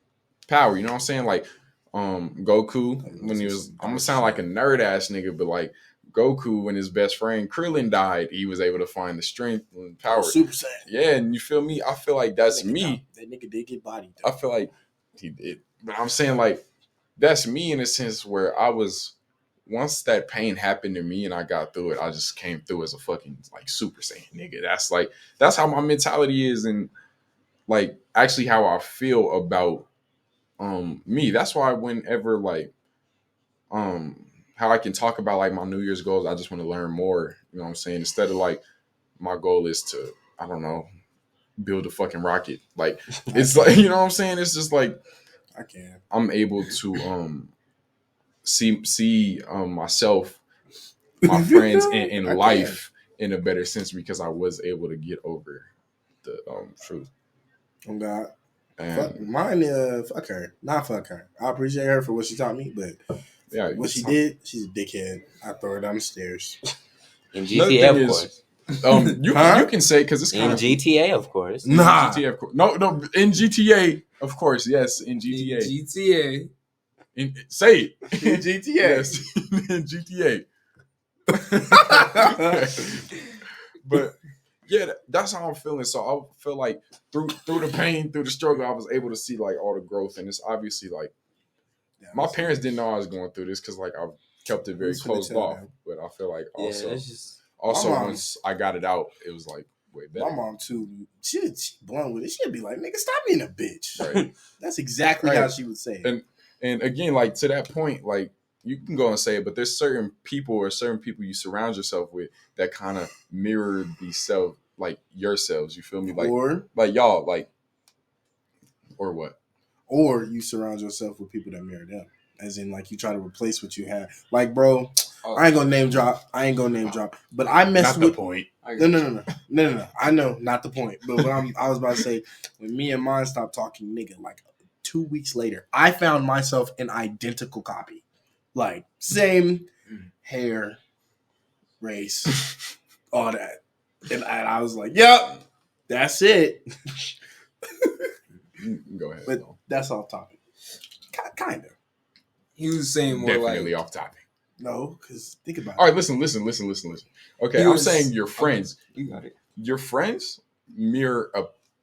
power. You know what I'm saying? Like Goku when he was, I'm gonna sound like a nerd ass nigga, but like Goku when his best friend Krillin died, he was able to find the strength and power. Super Saiyan. Yeah, and you feel me? I feel like that's me. That nigga did get bodied. I feel like he did, but I'm saying like that's me in a sense where I was. Once that pain happened to me and I got through it, I just came through as a fucking like Super Saiyan nigga. That's how my mentality is, and like actually how I feel about me. That's why whenever like how I can talk about like my New Year's goals, I just want to learn more. You know what I'm saying? Instead of like my goal is to, I don't know, build a fucking rocket. Like it's like, you know what I'm saying? It's just like I'm able to see myself, my friends, in life in a better sense because I was able to get over the truth. Oh God, And mine. Fuck her, not fuck her. I appreciate her for what she taught me, but yeah, what she did, she's a dickhead. I throw her down the stairs. In GTA, of course. You can say because it's kind in GTA, of course. Nah, GTA, of course. No, in GTA, of course, yes, in GTA. GTA. Say it. in GTA. Yes, in GTA. But yeah, that's how I'm feeling. So I feel like through the pain, through the struggle, I was able to see like all the growth, and it's obviously like my parents didn't know I was going through this because like I've kept it very closed off. But I feel like also once I got it out, it was like way better. My mom too. She blunt with it. She'd be like, "Nigga, stop being a bitch." Right. That's exactly how she would say it. And again, like to that point, like you can go and say it, but there's certain people you surround yourself with that kind of mirror like yourselves. You feel me? Like like y'all, like or what? Or you surround yourself with people that mirror them. As in, like, you try to replace what you have. Like, bro, I ain't gonna name drop. But I messed with... the point. No. I know, not the point. But what I was about to say, when me and mine stopped talking, nigga, like 2 weeks later, I found myself an identical copy. Like, same hair, race, all that. And I was like, yep, that's it. Go ahead. But that's off topic. Kind of. He was saying more definitely like off topic. No, because think about it. All right, listen. Okay, I'm saying your friends. You got it. Your friends mirror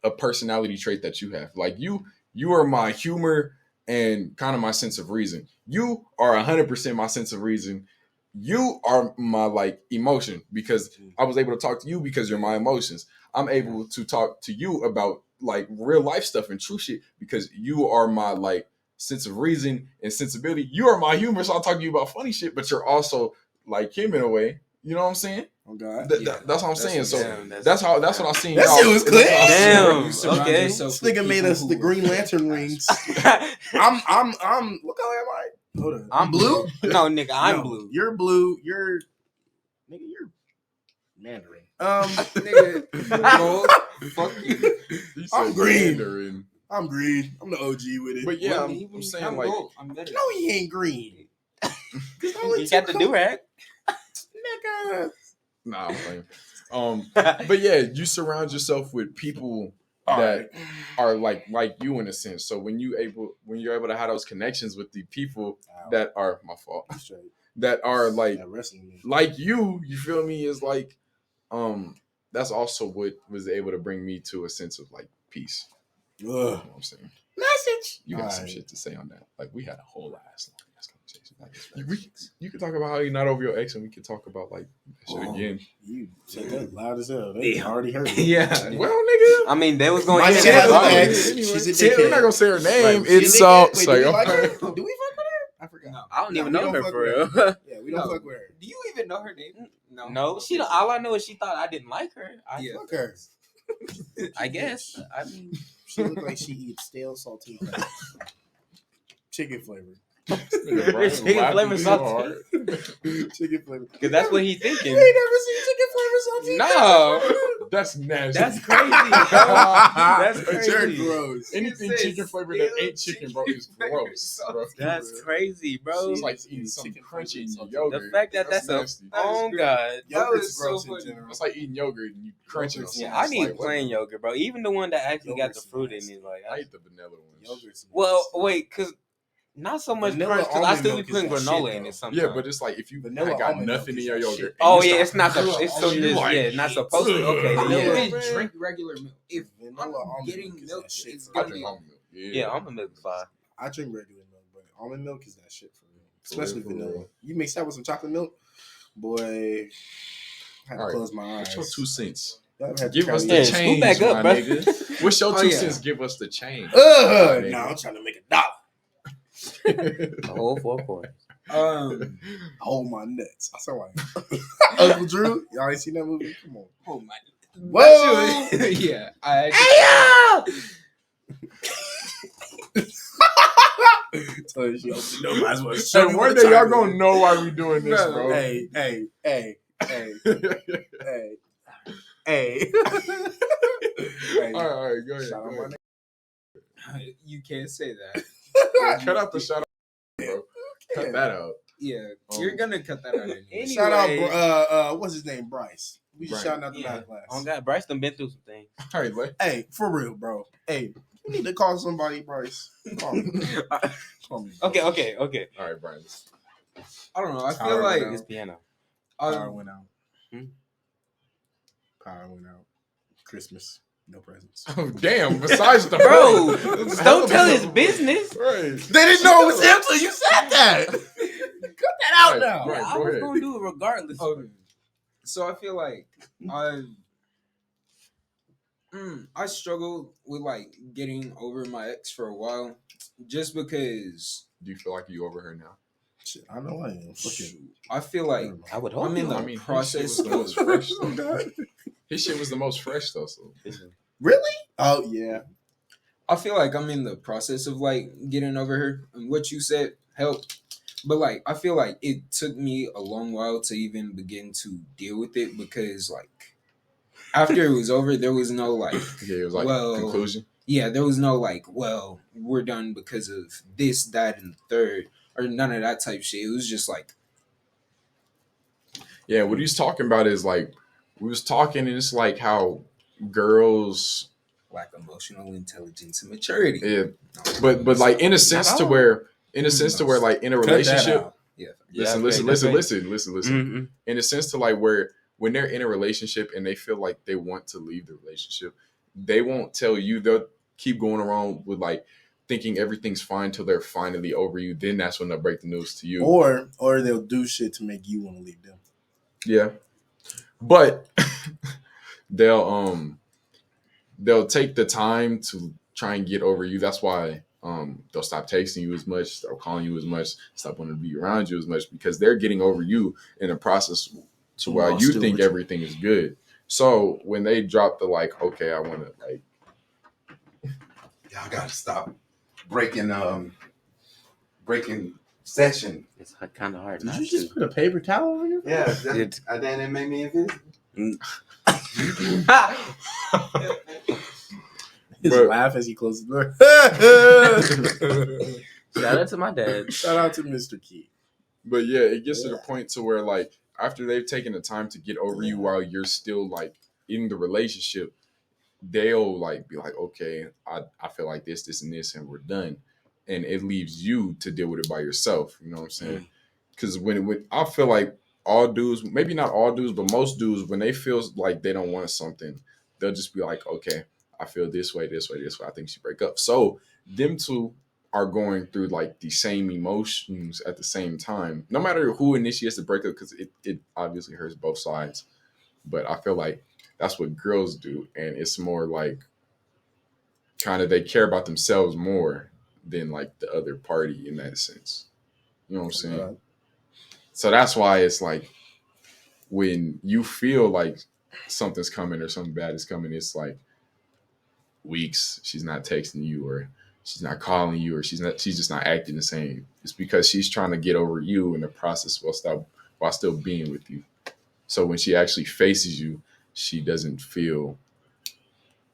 a personality trait that you have. Like you are my humor and kind of my sense of reason. You are 100% my sense of reason. You are my like emotion because I was able to talk to you because you're my emotions. I'm able to talk to you about like real life stuff and true shit because you are my like sense of reason and sensibility. You are my humor, so I'll talk to you about funny shit, but you're also like him in a way. You know what I'm saying? Oh God, that's what I'm saying. So that's what I seen. That shit was clear. Damn. Okay. This nigga made us the Green Lantern rings. I'm. What color am I? Hold on. I'm blue. No, nigga, I'm blue. You're blue. You're Mandarin. Nigga, gold. Fuck you. I'm green. Mandarin. I'm green. I'm the OG with it. But yeah, I'm saying like, I'm better. no, he ain't green. He got the do-rag. Nigga. nah, I'm playing. But yeah, you surround yourself with people that are like you in a sense. So when you're able to have those connections with the people that are my fault, that are like you feel me, is like that's also what was able to bring me to a sense of like peace. You know what I'm saying? Message. You got some shit to say on that. Like we had a whole ass conversation. You can talk about how you're not over your ex, and we can talk about like that shit again. You said that loud as hell. They already heard it. Yeah. Well, nigga. I mean, they was going My to shit has an hear ex. it. She's a We're not dickhead. gonna say her name. Right. It's She's a dickhead. Wait, so do we y'all. like her? Do we fuck with her? I forgot. No. I don't even we know don't her fuck for with real. Yeah, we don't No. fuck with her. Do you even know her name? No, she. All I know is she thought I didn't like her. Yeah. Fuck her. I guess. I mean, She look like she eats stale saltine crackers. Chicken flavored. Chicken flavor saltine. Chicken flavored. because that's what he thinking. You ain't never seen chicken flavored saltine No, That's nasty. that's crazy, bro. That's crackers? You're crazy. gross. Anything chicken flavored that ain't chicken, bro, is gross, bro. That's crazy, bro. It's like eating some crunchy in your The yogurt. fact that that's a nasty. oh god. Yogurt's is so gross in funny. general. It's like eating yogurt and you crunch it. on Yeah, something. I It's need like, what plain the- yogurt, bro. Even the one that actually got the Yogurt's fruit in nasty. it, like. I hate the vanilla ones. Yogurt's Well, nasty. wait, cause not so much Vanilla crunch. Cause I almond still be milk is putting that granola shit, in though. it sometimes. Yeah, but it's like if you Vanilla got almond nothing milk in is your that yogurt. shit. and oh you yeah, start- it's not. Vanilla It's so almond just milk. yeah, not supposed to. Okay, Ugh. then I yeah. just drink regular milk. If Vanilla I'm almond getting milk is milk, that shit it's for I gonna real. drink be almond milk. Yeah, almond milk is fine. I drink regular milk, but almond milk is that shit for real. For real, Especially for vanilla. real. You mix that with some chocolate milk, boy. I had to All right. close my eyes. What's your 2 cents? Y'all ever had to Give try us to the Yeah, eat- scoot change, back up, my bro. nigga. What's your Oh, 2 yeah. cents? Give us the change. Ugh, no, I'm trying to make $1. The whole 4 quarters. Hold my nuts. I sound like Uncle Drew. Y'all ain't seen that movie? Come on. oh my. Whoa! Yeah, I. So she opened up, might as well Hey, show me one what day y'all time gonna it is. know why we doing this, Bro. bro. Hey, hey, hey, hey, hey, hey. Hey. All right, go ahead. Shout out Go my ahead. nigga. You can't say that. Cut out the shout out, bro. Cut that out. Yeah, you're gonna cut that out anyway. Anyway. Shout out, what's his name? Bryce. We just Brian. shouting out the Yeah. back class. Oh God, Bryce done been through some things. All right, let Hey, for real, bro. Hey, you need to call somebody, Bryce. Call me. Call me. Okay. All right, Brian. I don't know. I feel Power like went This piano. Power went out. Hmm? Power went out. Christmas. No presents. Oh, damn. Besides the Bro, phone. don't tell his business. Right. They didn't know it was him till you said that. Cut that out Right, now. right. I go was ahead. gonna do it regardless. So I feel like I struggled with like getting over my ex for a while, just because Do you feel like you over her now? Shit, I know I am. Fucking. I feel like I would hope I'm in not. the I mean, process his shit was the of most fresh. His shit was the most fresh though. So Really? Oh yeah. I feel like I'm in the process of like getting over her, and what you said helped. But like I feel like it took me a long while to even begin to deal with it, because like after it was over, there was no like yeah, it was like Well- conclusion. yeah, there was no like, well, we're done because of this, that, and the third, or none of that type shit. It was just like, Yeah, what he's talking about is like we was talking, and it's like how girls, lack emotional intelligence and maturity. yeah, but like in a sense to all. where, like in a Cut that relationship. out. Yeah. Listen. Mm-hmm. In a sense to like where when they're in a relationship and they feel like they want to leave the relationship, they won't tell you. They'll keep going around with like thinking everything's fine till they're finally over you. Then that's when they'll break the news to you. Or they'll do shit to make you want to leave them. Yeah, but they'll take the time to try and get over you. That's why they'll stop texting you as much, stop calling you as much, stop wanting to be around you as much, because they're getting over you in a process to where While you still think with you. everything is good. So when they drop the like, okay, I want to like, Y'all gotta stop breaking session. It's kind of hard Did not you just to. put a paper towel over your face? Yeah, It's- then it made me invisible. His But- laugh as he closes the door. Shout out to my dad. Shout out to Mr. Key. but yeah, it gets to the point to where like after they've taken the time to get over you while you're still like in the relationship, they'll like be like, okay, I feel like this, and this, and we're done. And it leaves you to deal with it by yourself. You know what I'm saying? Because when I feel like all dudes, maybe not all dudes, but most dudes, when they feel like they don't want something, they'll just be like, okay, I feel this way. I think you should break up. So them two are going through like the same emotions at the same time. No matter who initiates the breakup, because it obviously hurts both sides. But I feel like that's what girls do, and it's more like kind of they care about themselves more than like the other party in that sense. You know what I'm saying? So that's why it's like when you feel like something's coming or something bad is coming, it's like weeks she's not texting you or she's not calling you or she's just not acting the same. It's because she's trying to get over you in the process while still being with you. So when she actually faces you, she doesn't feel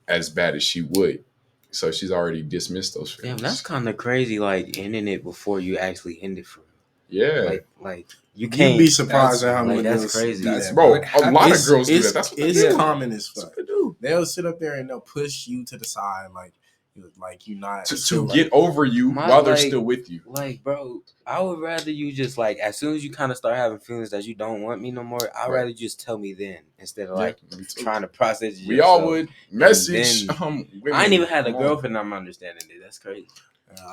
as bad as she would. So she's already dismissed those Damn, feelings. that's kind of crazy. Like ending it before you actually end it for real. Yeah. Like you can't. You'd be surprised at how many like, that's girls crazy. do That's that, bro. What A lot of It's- girls do it's- that. That's what it's they do. common as That's fuck. what they do. They'll sit up there and they'll push you to the side, like you not To get over you while they're still with you. Like, bro, I would rather you just like as soon as you kind of start having feelings that you don't want me no more. I'd Right. rather you just tell me then instead of like me too. trying to process it. We all would message. then- Women. I ain't even had a Come on. girlfriend. I'm understanding it. That's crazy.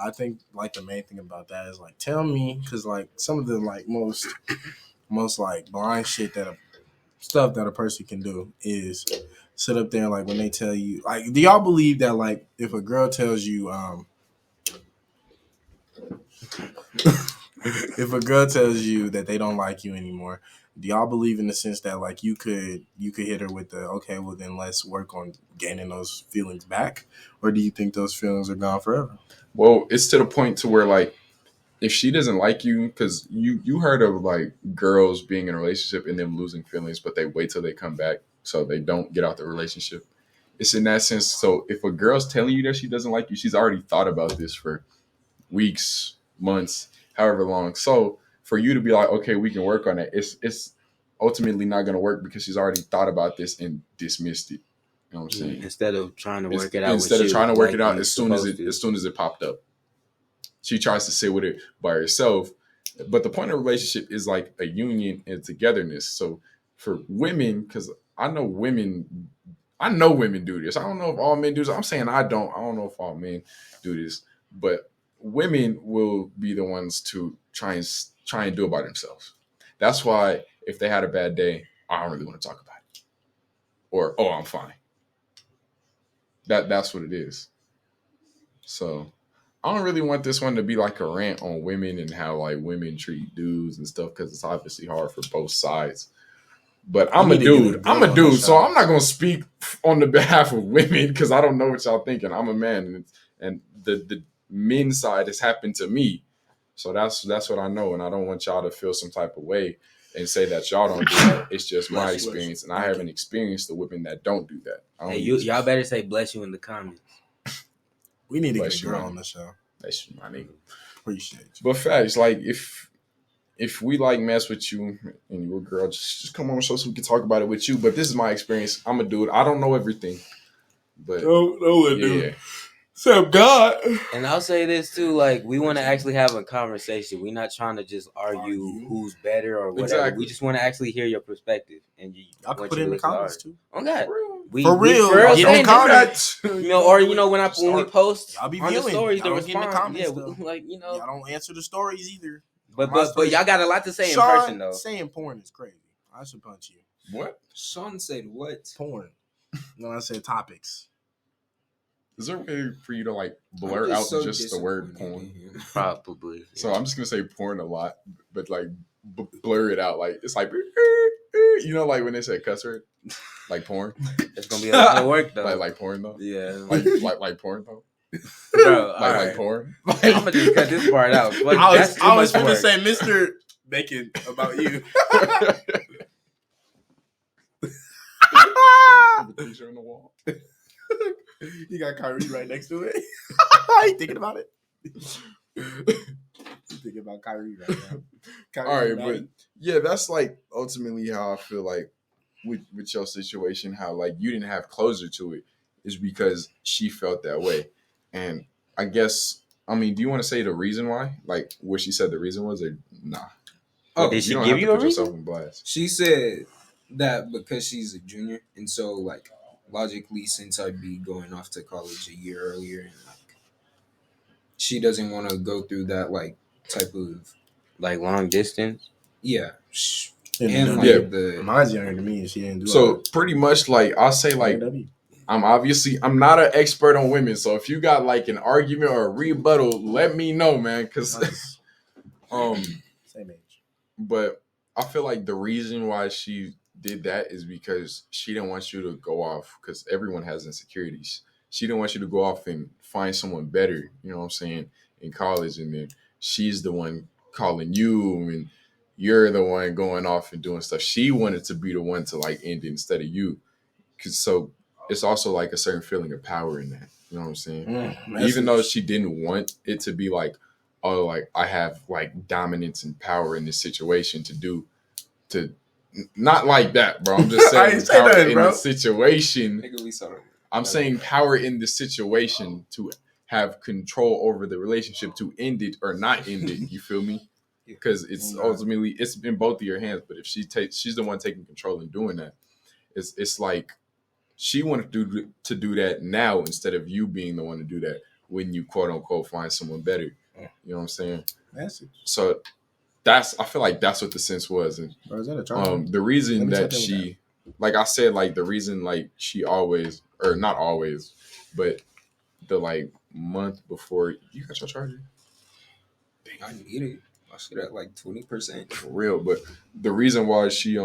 I think like the main thing about that is like tell me, because like some of the like most like blind shit stuff that a person can do is sit up there and like when they tell you like, do y'all believe that like if a girl tells you if a girl tells you that they don't like you anymore, do y'all believe in the sense that like you could hit her with the okay, well then let's work on gaining those feelings back, or do you think those feelings are gone forever? Well, it's to the point to where like if she doesn't like you, because you heard of like girls being in a relationship and them losing feelings, but they wait till they come back so they don't get out the relationship. It's in that sense. So if a girl's telling you that she doesn't like you, she's already thought about this for weeks, months, however long. So for you to be like, okay, we can work on it, it's ultimately not going to work because she's already thought about this and dismissed it. You know what I'm saying? Instead of trying to work it out. Instead of trying to work it out as soon as it. it popped up, she tries to sit with it by herself. But the point of a relationship is like a union and togetherness. So for women, because I know women do this. I don't know if all men do this. I'm saying I don't know if all men do this, but women will be the ones to try and do it by themselves. That's why if they had a bad day, I don't really want to talk about it. Or, oh, I'm fine. That's what it is. So I don't really want this one to be like a rant on women and how like women treat dudes and stuff, because it's obviously hard for both sides. But I'm a dude. So I'm not gonna speak on the behalf of women because I don't know what y'all thinking. I'm a man, and the men's side has happened to me. So that's what I know, and I don't want y'all to feel some type of way and say that y'all don't do that. It's just my experience, and I haven't experienced the women that don't do that. Hey, y'all better say bless you in the comments. We need to Bless get a you, girl man. on the show. That's my nigga. Appreciate you. But facts, like if we like mess with you and you're a girl, just come on the show so we can talk about it with you. But this is my experience. I'm a dude. I don't know everything, but yeah. Except God. And I'll say this too, like we want to actually have a conversation. We're not trying to just argue who's better or whatever. Exactly. We just want to actually hear your perspective. And Y'all can put it in the comments too. On God. For real. Get Get in in comments. You know, or when we post Y'all be on the viewing. stories to Y'all don't get in the respond. comments, Yeah, though. like Y'all don't answer the stories either. but y'all got a lot to say in Sean person though. saying porn is crazy. I should punch you. What? Sean said what? Porn. No, I said topics. Is there a way for you to like I'm blur out so just the word disappointed porn? in him. Probably. So I'm just gonna say porn a lot, but like blur it out. Like it's like you know, like when they say cuss word, like porn, It's gonna be a lot of work though. like porn though, Yeah. like porn though, Bro, like porn. I'm gonna just cut this part out. But that's I was too much gonna work. say Mr. Bacon about you. The picture on the wall. You got Kyrie right next to it. You thinking about it? You thinking about Kyrie right now? Kyrie, All right, Madi. but yeah, that's like ultimately how I feel like with your situation, how like you didn't have closure to it is because she felt that way. And I guess, I mean, do you want to say the reason why? Like what she said the reason was, or nah? Oh, Did she don't give have to you a put yourself reason? in blast. She said that because she's a junior, and so like logically, since I'd be going off to college a year earlier, and like she doesn't want to go through that like type of Like long distance. yeah. And And Yeah. like the mine's younger than me, and she didn't do all So that. pretty much like I'll say like I'm not an expert on women. So if you got like an argument or a rebuttal, let me know, man. Cause Same age. but I feel like the reason why she did that is because she didn't want you to go off because everyone has insecurities. She didn't want you to go off and find someone better, you know what I'm saying, in college, and then she's the one calling you and you're the one going off and doing stuff. She wanted to be the one to like end it instead of you. Cause so it's also like a certain feeling of power in that. You know what I'm saying? Even though she didn't want it to be like, oh, like I have like dominance and power in this situation to not like that, bro. I'm just I saying ain't say power nothing, in bro. the situation. nigga we saw. I'm saying power in the situation to have control over the relationship to end it or not end it. You feel me? Because it's ultimately it's in both of your hands. But if she's the one taking control and doing that. It's like she wanted to do that now instead of you being the one to do that when you quote unquote find someone better. You know what I'm saying? Message. So I feel like that's what the sense was. And Bro, is that a charge? the reason Let me that check in with she like I said, like the reason like she always or not always, but the like month before you got your charger. Dang, I need it. I should at like 20%. For real. But the reason why she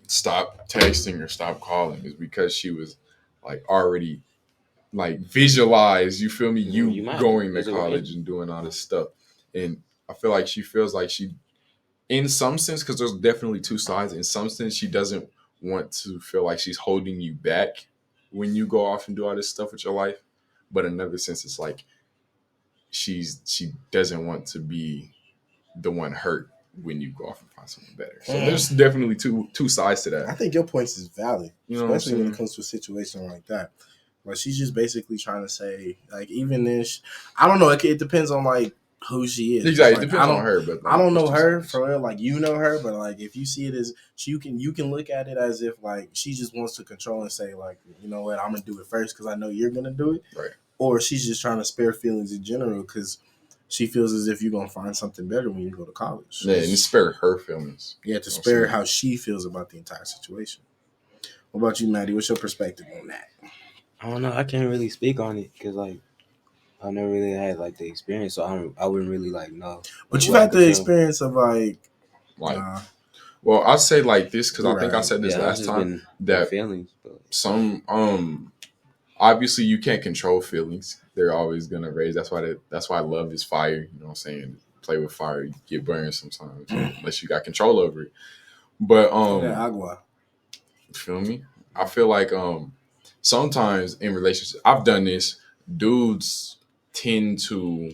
stopped texting or stopped calling is because she was like already like visualize, you feel me, you going to college and doing all this stuff. And I feel like she feels like she in some sense, because there's definitely two sides, in some sense she doesn't want to feel like she's holding you back when you go off and do all this stuff with your life. But in another sense it's like she doesn't want to be the one hurt when you go off and find someone better. So there's definitely two sides to that. I think your points is valid, You know, especially when it comes to a situation like that. Like she's just basically trying to say, like, even if I don't know, it depends on like who she is. Exactly, like, it depends on her, but like, I don't know her sides. for real. Like you know her, but like if you see it as you can look at it as if like she just wants to control and say like, you know what, I'm gonna do it first because I know you're gonna do it, Right? Or she's just trying to spare feelings in general because she feels as if you're gonna find something better when you go to college. Yeah, and to spare her feelings. Yeah, to spare how she feels about the entire situation. What about you, Maddie? What's your perspective on that? I don't know. I can't really speak on it because like I never really had like the experience, so I wouldn't really like know. But like, you've had the experience of like well, I'll say like this because I think I said this yeah, last time that feelings, but some obviously you can't control feelings. They're always gonna raise. That's why love is fire. You know what I'm saying? Play with fire, you get burned sometimes unless you got control over it. But agua. feel me? I feel like sometimes in relationships, I've done this. Dudes tend to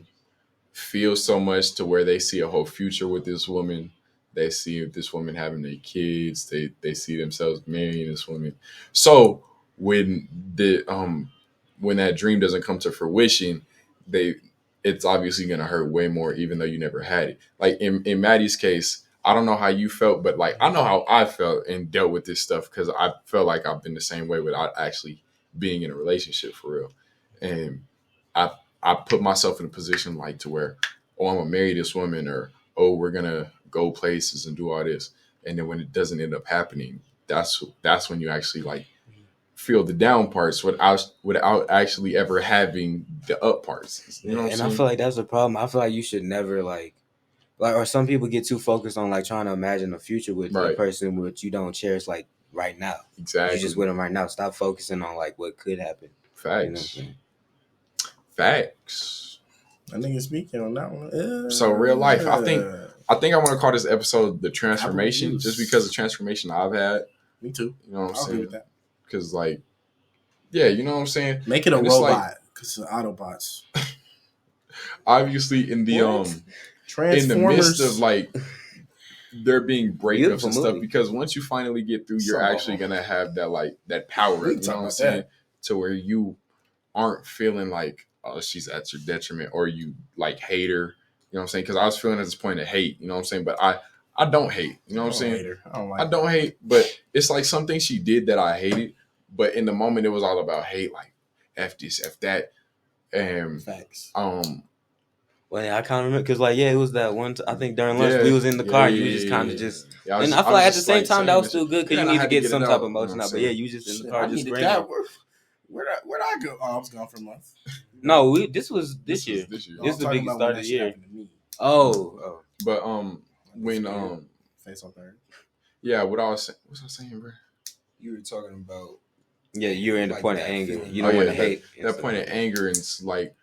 feel so much to where they see a whole future with this woman. They see this woman having their kids. They see themselves marrying this woman. So when when that dream doesn't come to fruition, it's obviously gonna hurt way more, even though you never had it. Like in Maddie's case, I don't know how you felt, but like I know how I felt and dealt with this stuff because I felt like I've been the same way without actually being in a relationship for real. And I put myself in a position like to where, oh, I'm gonna marry this woman, or oh, we're gonna go places and do all this. And then when it doesn't end up happening, that's when you actually like feel the down parts without actually ever having the up parts. You know what I'm saying? I feel like that's the problem. I feel like you should never like or some people get too focused on like trying to imagine a future with a person which you don't cherish like right now. Exactly. You just with them right now. Stop focusing on like what could happen. Facts. You know Facts. I think you're speaking on that one. So real life. I think I want to call this episode The Transformation, just because of the transformation I've had. Me too. You know what I'm saying? With that. Because like, yeah, you know what I'm saying? Make it a robot because it's Autobots. Obviously in the in the midst of like there being breakups and stuff, because once you finally get through, you're actually gonna have that like that power, you know what I'm saying? To where you aren't feeling like, oh, she's at your detriment, or you like hate her, you know what I'm saying? Because I was feeling at this point of hate, you know what I'm saying? But I don't hate, you know what I'm saying? I don't hate, but it's like something she did that I hated, but in the moment it was all about hate, like F this, F that, And Facts. Well, yeah, I can't remember because, like, yeah, it was that one. I think during lunch we was in the car. You was just kind of just. Yeah, And I feel like at the same time that was still good because you need to get some type of emotion out. But yeah, you just in the Shit, car I just needed screaming. that. Where'd I go? Oh, I was gone for a month. No, this was this year. This year. No, This I'm is the talking biggest about start when of that the shit year. happened to me. Oh. But when Face on third. yeah, what I was saying, bro. You were talking about Yeah, you're in the Like point of that anger. feeling. You don't want to that, hate. that point of anger, and it's like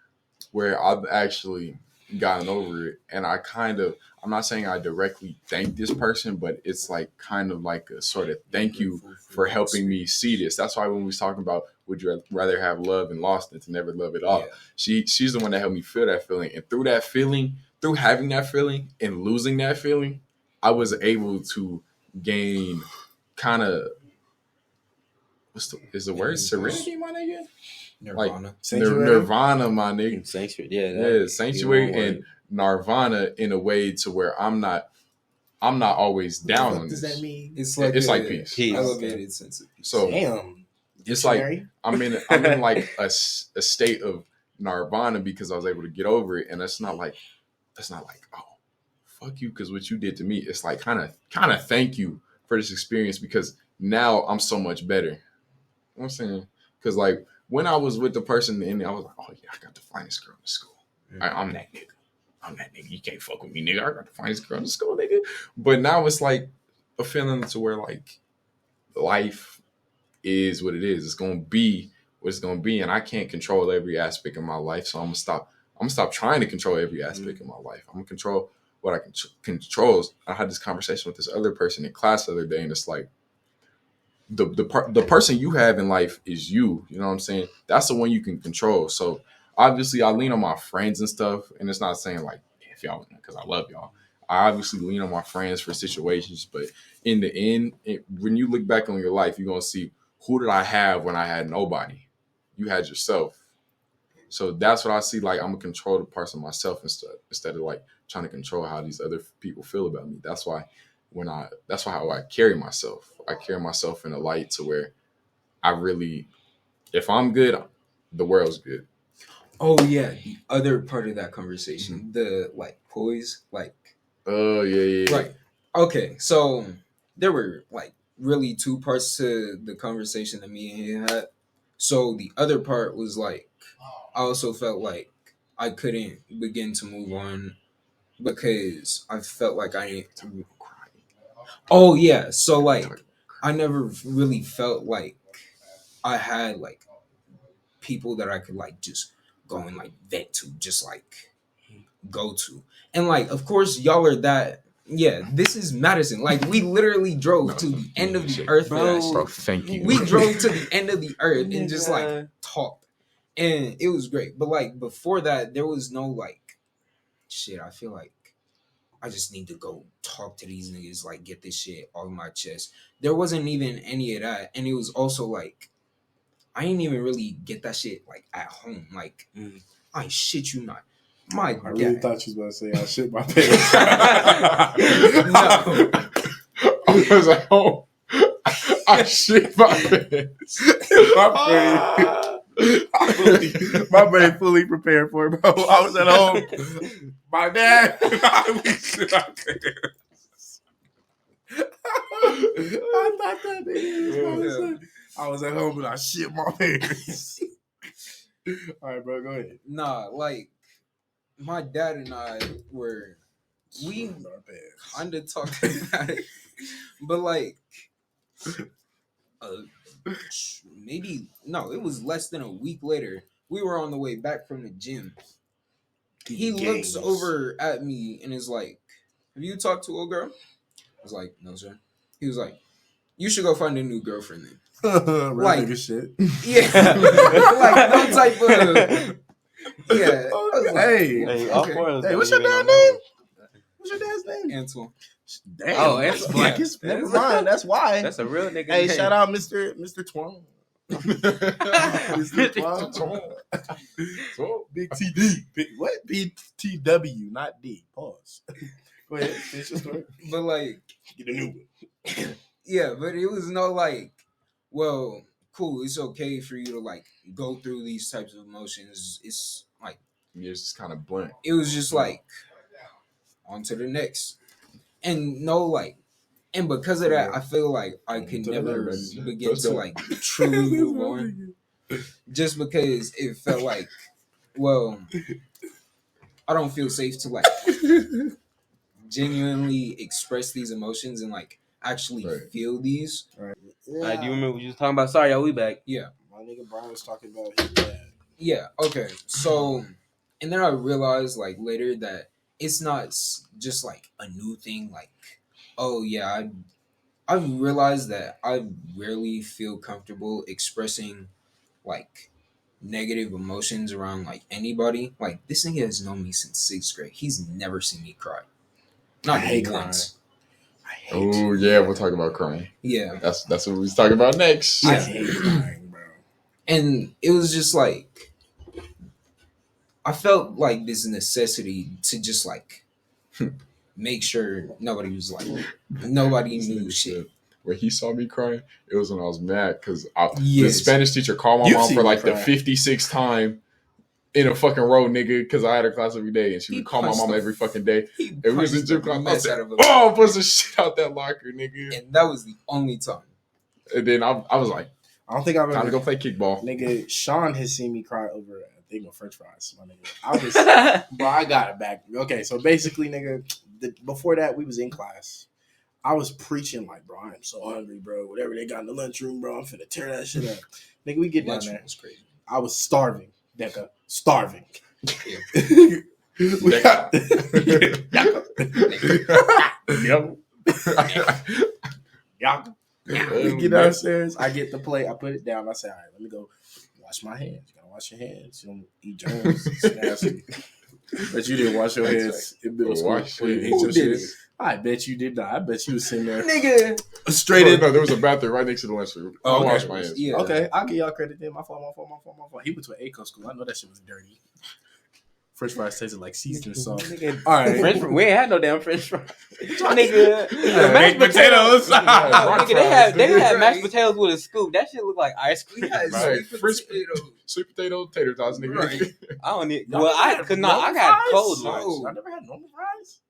where I've actually gotten over it, and I'm not saying I directly thank this person, but it's like kind of like a sort of thank you for helping me see this. That's why when we was talking about would you rather have love and lost than to never love at all, she's the one that helped me feel that feeling, and through having that feeling and losing that feeling, I was able to gain kind of is the word serenity, my nigga? Nirvana. Like Sanctuary? Nirvana, my nigga. Sanctuary. Yeah, sanctuary and nirvana in a way to where I'm not always down on What does this. that mean? It's like peace. Elevated sense of peace. So Damn. it's like Dictionary? I'm in like a state of nirvana because I was able to get over it, and it's not like oh fuck you because what you did to me. It's like kind of thank you for this experience because now I'm so much better. You know what I'm saying? Because like when I was with the person and I was like, oh yeah, I got the finest girl in the school. I'm that nigga. You can't fuck with me, nigga. I got the finest girl in the school, nigga. But now it's like a feeling to where like life is what it is. It's gonna be what it's gonna be, and I can't control every aspect of my life. So I'm gonna stop trying to control every aspect of my life. I'm gonna control what I can control. I had this conversation with this other person in class the other day, and it's like the person you have in life is you. You know what I'm saying? That's the one you can control. So obviously, I lean on my friends and stuff, and it's not saying like if y'all because I love y'all. I obviously lean on my friends for situations, but in the end, when you look back on your life, you're gonna see who did I have when I had nobody. You had yourself. So that's what I see. Like I'm gonna control the parts of myself instead of like trying to control how these other people feel about me. That's why how I carry myself. I carry myself in a light to where I really, if I'm good, the world's good. Oh yeah, the other part of that conversation, the like poise, like. Oh yeah. Right. Okay, so there were like really two parts to the conversation that me and him had. So the other part was like I also felt like I couldn't begin to move on because I felt like I. Oh yeah, so like I never really felt like I had like people that I could like just go and like vent to, just like go to, and like of course y'all are that. Yeah, this is Madison. Like we literally drove to the end of the earth for that shit. Bro, thank you. We drove to the end of the earth and just like talked, and it was great. But like before that, there was no like shit. I feel like I just need to go talk to these niggas, like get this shit off my chest. There wasn't even any of that, and it was also like I didn't even really get that shit like at home. Like I shit you not. My I really dad. thought you was about to say I shit my pants. No. I was like, oh, I shit my pants. My brain fully prepared for it, bro. I was at home. My dad. I shit my pants. I thought that nigga was about to say, I was at home and I shit my pants. All right, bro, go ahead. Nah, like my dad and I we kind of talked about it, but like maybe no, it was less than a week later. We were on the way back from the gym. He looks over at me and is like, "Have you talked to a girl?" I was like, "No, sir." He was like, "You should go find a new girlfriend then." Like nigga shit. Yeah, like no type of. Yeah. Hey, Hey, what's your dad's name? What's your dad's name? Antoine. Damn. Oh, that's black. yeah. Never mind. That's why. That's a real nigga. Hey, name. shout out Mr. Twan. Mr. Twan. Big TD. What? BTW, not D. Pause. Go ahead. Finish your story. But like, Get a new one. yeah, but it was no like, well, cool. It's okay for you to like go through these types of emotions. It's like It's just kind of blunt. it was just like on to the next, and no like, and because of that, I feel like I could never begin to like truly move on, just because it felt like, well, I don't feel safe to like genuinely express these emotions and like actually feel these. Right. All right, do you remember what you was talking about? Sorry, y'all, we back. Yeah. My nigga Brian was talking about his dad. Yeah. Okay. So, and then I realized like later that it's not just like a new thing. Like, oh yeah, I realized that I rarely feel comfortable expressing like negative emotions around like anybody. Like this nigga has known me since 6th grade. He's never seen me cry. Not I hate once. Oh yeah, we'll talk about crying. Yeah. That's what we was talking about next. I Yeah. hate crying, bro. And it was just like I felt like this necessity to just like make sure nobody was like nobody knew shit. When he saw me crying, it was when I was mad because the Yes. Spanish teacher called my You've mom seen for me like the cry. 56th time in a fucking row, nigga, because I had a class every day and she He would call my punched mom the- every fucking day. He And we was in punched gym the class. I mess said, out of him. "Oh, put some shit out that locker, nigga." And that was the only time. And then I was like, I don't think I've "Time to ever. go play kickball." Nigga, Sean has seen me cry over a thing of French fries. My nigga, I was, bro. I got it back. Okay, so basically, nigga, before that, we was in class. I was preaching like, bro, I am so hungry, bro. Whatever they got in the lunchroom, bro, I'm finna tear that shit up. Nigga, we get down Lunch there. was crazy. I was starving, Deca, starving. Yeah. We got- Yep. We get downstairs. I get the plate. I put it down. I say, all right, let me go wash my hands. You gotta wash your hands. You don't eat germs. It's nasty. But you didn't wash your hands in middle school. Wash When you your ate your hands. shit. I bet you did not. I bet you was sitting there Nigga. straight in. No, there was a bathroom right next to the lunchroom. Oh, I okay. washed my hands. Yeah. Okay, I'll give y'all credit then. My fault. He went to an ACO school. I know that shit was dirty. French fries tasted like seasoned salt. Nigga, All right. French fries. We ain't had no damn French fries. Nigga, Baked potatoes. No, nigga, they had mashed Right. potatoes with a scoop. That shit look like ice cream. We had bro. Right. sweet French potato. Sweet potato, tater tots, nigga. Right. I don't need. Y'all Well, never I had could not. I normal got fries? cold No. ones. Y'all never had normal fries?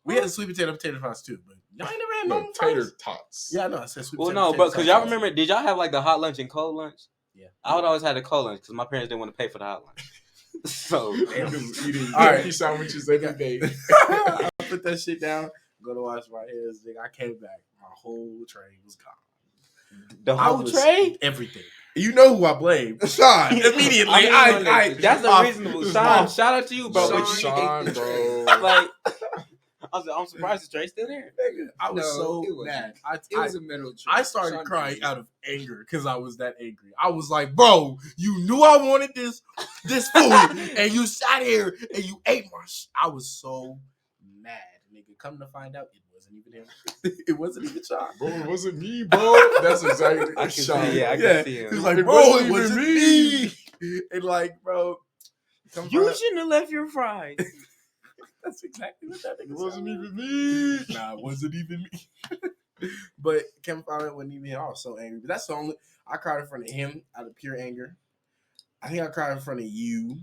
We had sweet potato fries too, but y'all ain't never had No, normal tater fries. tots. Yeah, I know. I said sweet Well, potato. no, but because y'all remember, did y'all have like the hot lunch and cold lunch? Yeah. I would always have the cold lunch because my parents didn't want to pay for the hot lunch. So Eating All right. turkey sandwiches every day. I put that shit down. Go to wash my hands. Nigga, I came back. My whole tray was gone. the I whole was- tray. Everything. You know who I blame? Sean. Immediately. I mean, that's my- reasonable. my- Sean, shout out to you, bro. Bro, but you Sean, ate the bro. tray. Like, I'm surprised the tray's still there. Nigga, I was No, so it wasn't. mad. It was a middle. I started crying out of anger because I was that angry. I was like, bro, you knew I wanted this food, and you sat here and you ate my I was so mad, nigga. Come to find out, it wasn't even him. It wasn't even Sean. Bro, it wasn't me, bro. That's exactly I can Sean. see, I can see He was him. like, It bro, wasn't it even wasn't me. me. And like, bro, come You find- shouldn't have left your fries. that's exactly what that nigga It wasn't said. even me. Nah, it wasn't even me. But Kevin Fowler wasn't even here. I was so angry. But that's the only I cried in front of him out of pure anger. I think I cried in front of you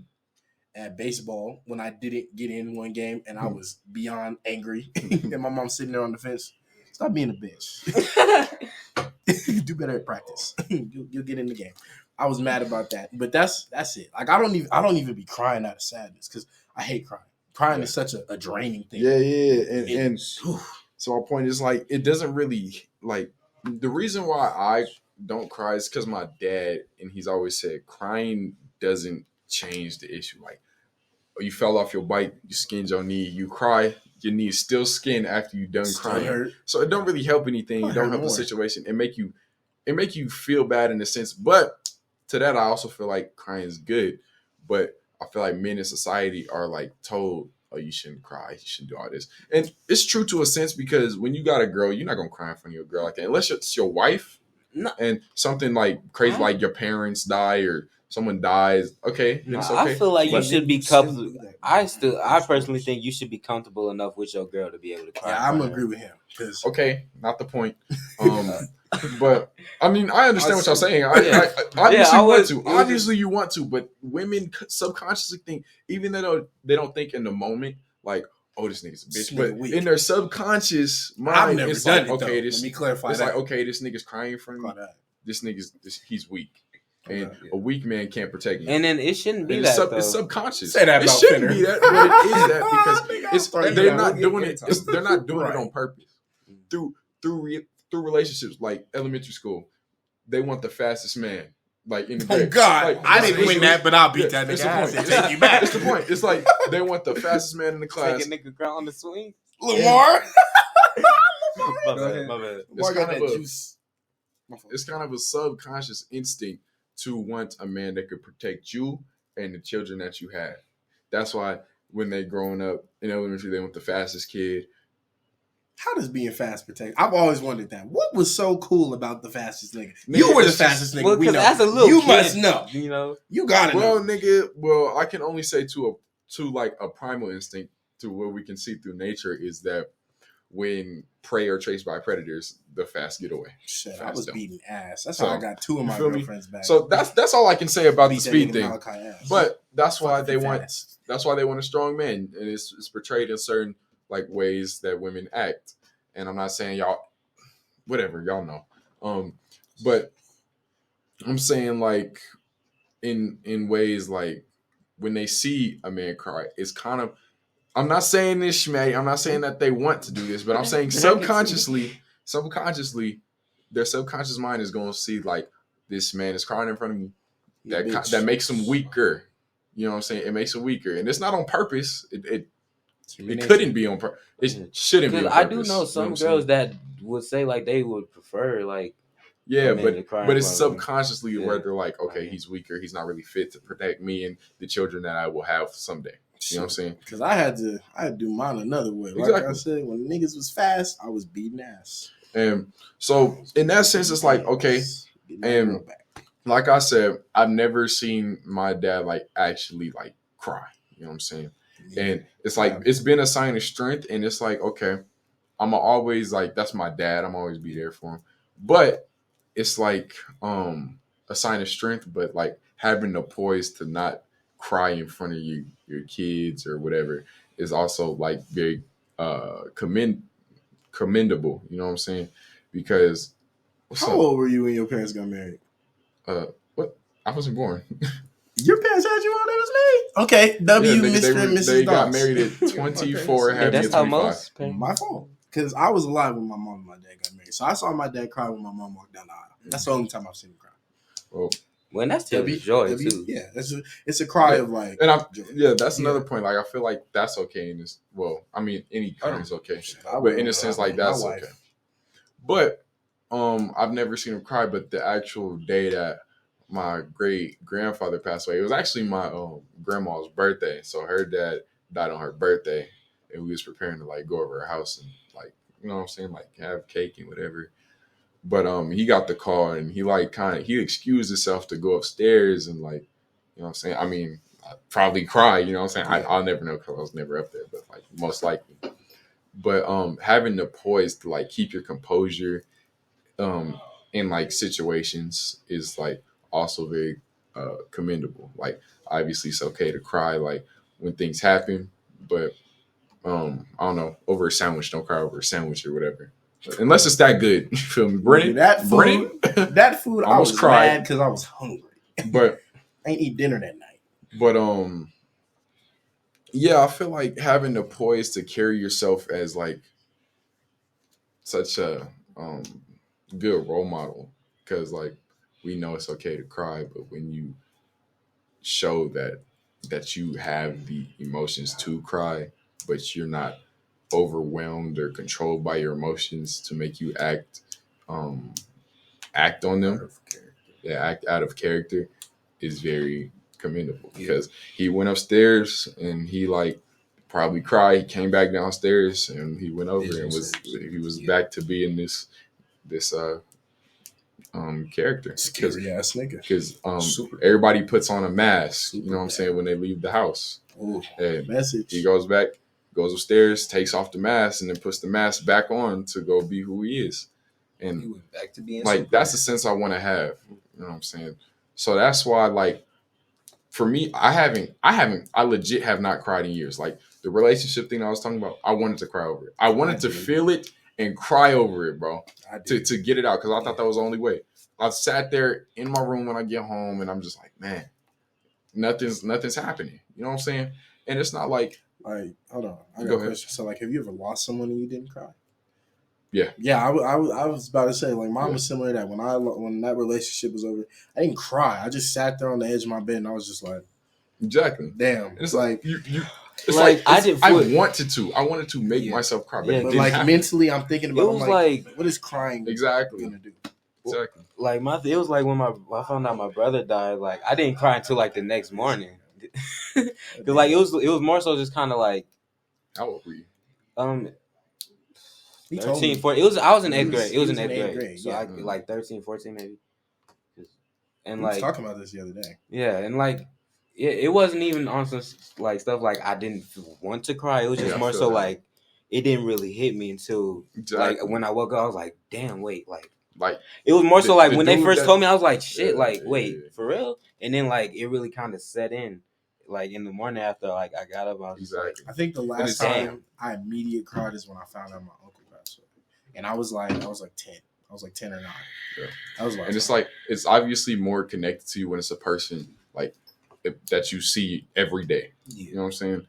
at baseball when I didn't get in one game and I was beyond angry. And my mom sitting there on the fence. Stop being a bitch. Do better at practice. You'll get in the game. I was mad about that. But that's it. Like I don't even be crying out of sadness because I hate crying. Crying is such a draining thing. Yeah, and Whew. so my point is like it doesn't really like the reason why I don't cry is because my dad and he's always said crying doesn't change the issue. Like you fell off your bike, you skinned your knee, you cry, your knee is still skinned after you done Still crying. hurt. So it don't really help anything. It It don't hurt help the more. situation. It make you feel bad in a sense. But to that, I also feel like crying is good. But I feel like men in society are like told, "Oh, you shouldn't cry. You shouldn't do all this." And it's true to a sense because when you got a girl, you're not gonna cry in front of your girl like that unless it's your wife. No. And something like crazy, like your parents die or someone dies. Okay, then it's I okay. feel like you But- should be comfortable. I personally think you should be comfortable enough with your girl to be able to cry. Yeah, in I'm front gonna of her. agree with him because Okay, not the point. But I mean, I understand what y'all saying. Yeah. Obviously, I you want was- to. it was Obviously, you want to. But women subconsciously think, even though they don't think in the moment, like, "Oh, this nigga's a bitch," This nigga but weak. in their subconscious I've mind, never it's done like, it though. okay, Let me clarify it's that. like, okay, this nigga's crying in front of me. Call that. This nigga's he's weak, and Okay. a weak man can't protect you. And then it shouldn't be And that it's though. subconscious. Say that it about shouldn't Finner. be that, but it is that Nigga, because I'll throw you they're down. not We'll doing get it. anytime. They're not doing Right. it on purpose. Through relationships, like elementary school, they want the fastest man. Like in the Oh grade. God, Like, I didn't win that, but I'll beat yeah, that that's nigga the ass point. and take you back. That's the point. It's like they want the fastest man in the class. Take a nigga ground on the swing. Lamar. My Go ahead. bad. My bad. It's Lamar got kind that of a- juice. It's kind of a subconscious instinct to want a man that could protect you and the children that you have. That's why when they growing up in elementary, they want the fastest kid. How does being fast protect? I've always wondered that. What was so cool about the fastest nigga? Nigga, You were the it's fastest just- nigga. Well, We because know. as a little you kid, must know. You know. You gotta Well, know. nigga, well, I can only say to like a primal instinct to what we can see through nature is that when prey are chased by predators, the fast get away. Shit, I fast was though. beating ass. That's So, how I got two of my you feel me? girlfriends back. So that's all I can say about the Beat that speed nigga thing. Malachi ass. But that's why Fuck they you want fast. that's why they want a strong man, and it's portrayed in certain like ways that women act. And I'm not saying y'all, whatever y'all know, but I'm saying like in ways like when they see a man cry, it's kind of. I'm not saying this, Schmay. I'm not saying that they want to do this, but I'm saying subconsciously, their subconscious mind is going to see like this man is crying in front of me. That makes him weaker. You know what I'm saying? It makes him weaker, and it's not on purpose. It couldn't be on purpose. It shouldn't be on Because purpose. I do know You know some what I'm saying? girls that would say like they would prefer like Yeah, a man to cry but in it's front of them. subconsciously where Yeah. they're like, okay, he's weaker. He's not really fit to protect me and the children that I will have someday. You know what I'm saying? Because I had to do mine another way. Like I Exactly. said, when niggas was fast, I was beating ass. And so in that sense, it's like, okay, Getting my and girl back. like I said, I've never seen my dad like actually like cry. You know what I'm saying? And it's like it's been a sign of strength, and it's like, okay, I'm always like, that's my dad. I'm always be there for him. But it's like a sign of strength, but like having the poise to not cry in front of your kids or whatever is also like very commendable. You know what I'm saying? Because How old were you when your parents got married? what? I wasn't born. Your parents had you on they was married? Okay, W, Yeah, Mr. and Mrs. they got Doss. married at 24, Hey, had me that's at how 25. most parents. My fault. Because I was alive when my mom and my dad got married. So I saw my dad cry when my mom walked down the aisle. That's the only time I've seen him cry. Well, Well, that's tears of joy too. Yeah, it's a cry of like. and I'm joy. that's another point. Like I feel like that's okay in this. Well, I mean, any crying is okay, I but in a would- sense, like my that's wife. okay. But I've never seen him cry. But the actual day that my great grandfather passed away, it was actually my grandma's birthday. So her dad died on her birthday, and we was preparing to like go over her house and like, you know what I'm saying, like have cake and whatever. But he got the call and he like he excused himself to go upstairs and like, you know what I'm saying. I mean, I'd probably cry. You know what I'm saying. I'll never know because I was never up there, but like most likely. But having the poise to like keep your composure in like situations is like also very commendable. Like obviously it's okay to cry like when things happen, but I don't know, over a sandwich, don't cry over a sandwich or whatever. Unless it's that good. You feel me? Brennan? That food, Brennan? that food, I Almost was cried. mad because I was hungry. But I ain't eat dinner that night. But yeah, I feel like having the poise to carry yourself as like such a good role model, because like we know it's okay to cry, but when you show that you have the emotions to cry, but you're not overwhelmed or controlled by your emotions to make you act on them, act out of character, is very commendable. Because he went upstairs and he like probably cried. He came back downstairs and he went over and he was back to being this character. Scary ass nigga. Because everybody puts on a mask, you know what I'm Super saying, when they leave the house. Ooh, And message. he goes upstairs, takes off the mask, and then puts the mask back on to go be who he is. And You went back to being like that's the sense I want to have. You know what I'm saying? So that's why, like, for me, I legit have not cried in years. Like the relationship thing I was talking about, I wanted to cry over it. I wanted to feel it and cry over it, bro, to get it out because I thought that was the only way. I sat there in my room when I get home and I'm just like, man, nothing's happening. You know what I'm saying? And it's not like, hold on, I got Go a ahead. question. So, like, have you ever lost someone and you didn't cry? Yeah. I was about to say, like, mine Yeah. was similar to that. When that relationship was over, I didn't cry. I just sat there on the edge of my bed and I was just like, exactly. damn. It's like you. It's Like, I wanted to make myself cry, but Yeah, it but didn't like happen. mentally, I'm thinking It about. was I'm like, what is crying Exactly. gonna do? Exactly. Like it was like when I found out my brother died. Like I didn't cry until like the next morning, because like it was more so just kind of like How old were you? 13, 14. I was in eighth grade. It was in in eighth eighth grade. grade, So yeah. I like 13, 14 maybe. And We was like talking about this the other day. yeah, and like it wasn't even on some like stuff like I didn't want to cry. It was just Yeah, I more feel so that. like it didn't really hit me until like Exactly. when I woke up. I was like, damn, wait, like. Like It was more so like the when they dude first that- told me, I was like, shit, Yeah, like, wait, yeah. for real? And then, like, it really kind of set in. Like, in the morning after, like, I got up, I was just like, exactly. I think the last it's time damn. I immediately cried is when I found out my uncle passed away, and I was like 10. I was like 10 or 9. Yeah. I was like, And it's like it's obviously more connected to you when it's a person like that you see every day. You know what I'm saying?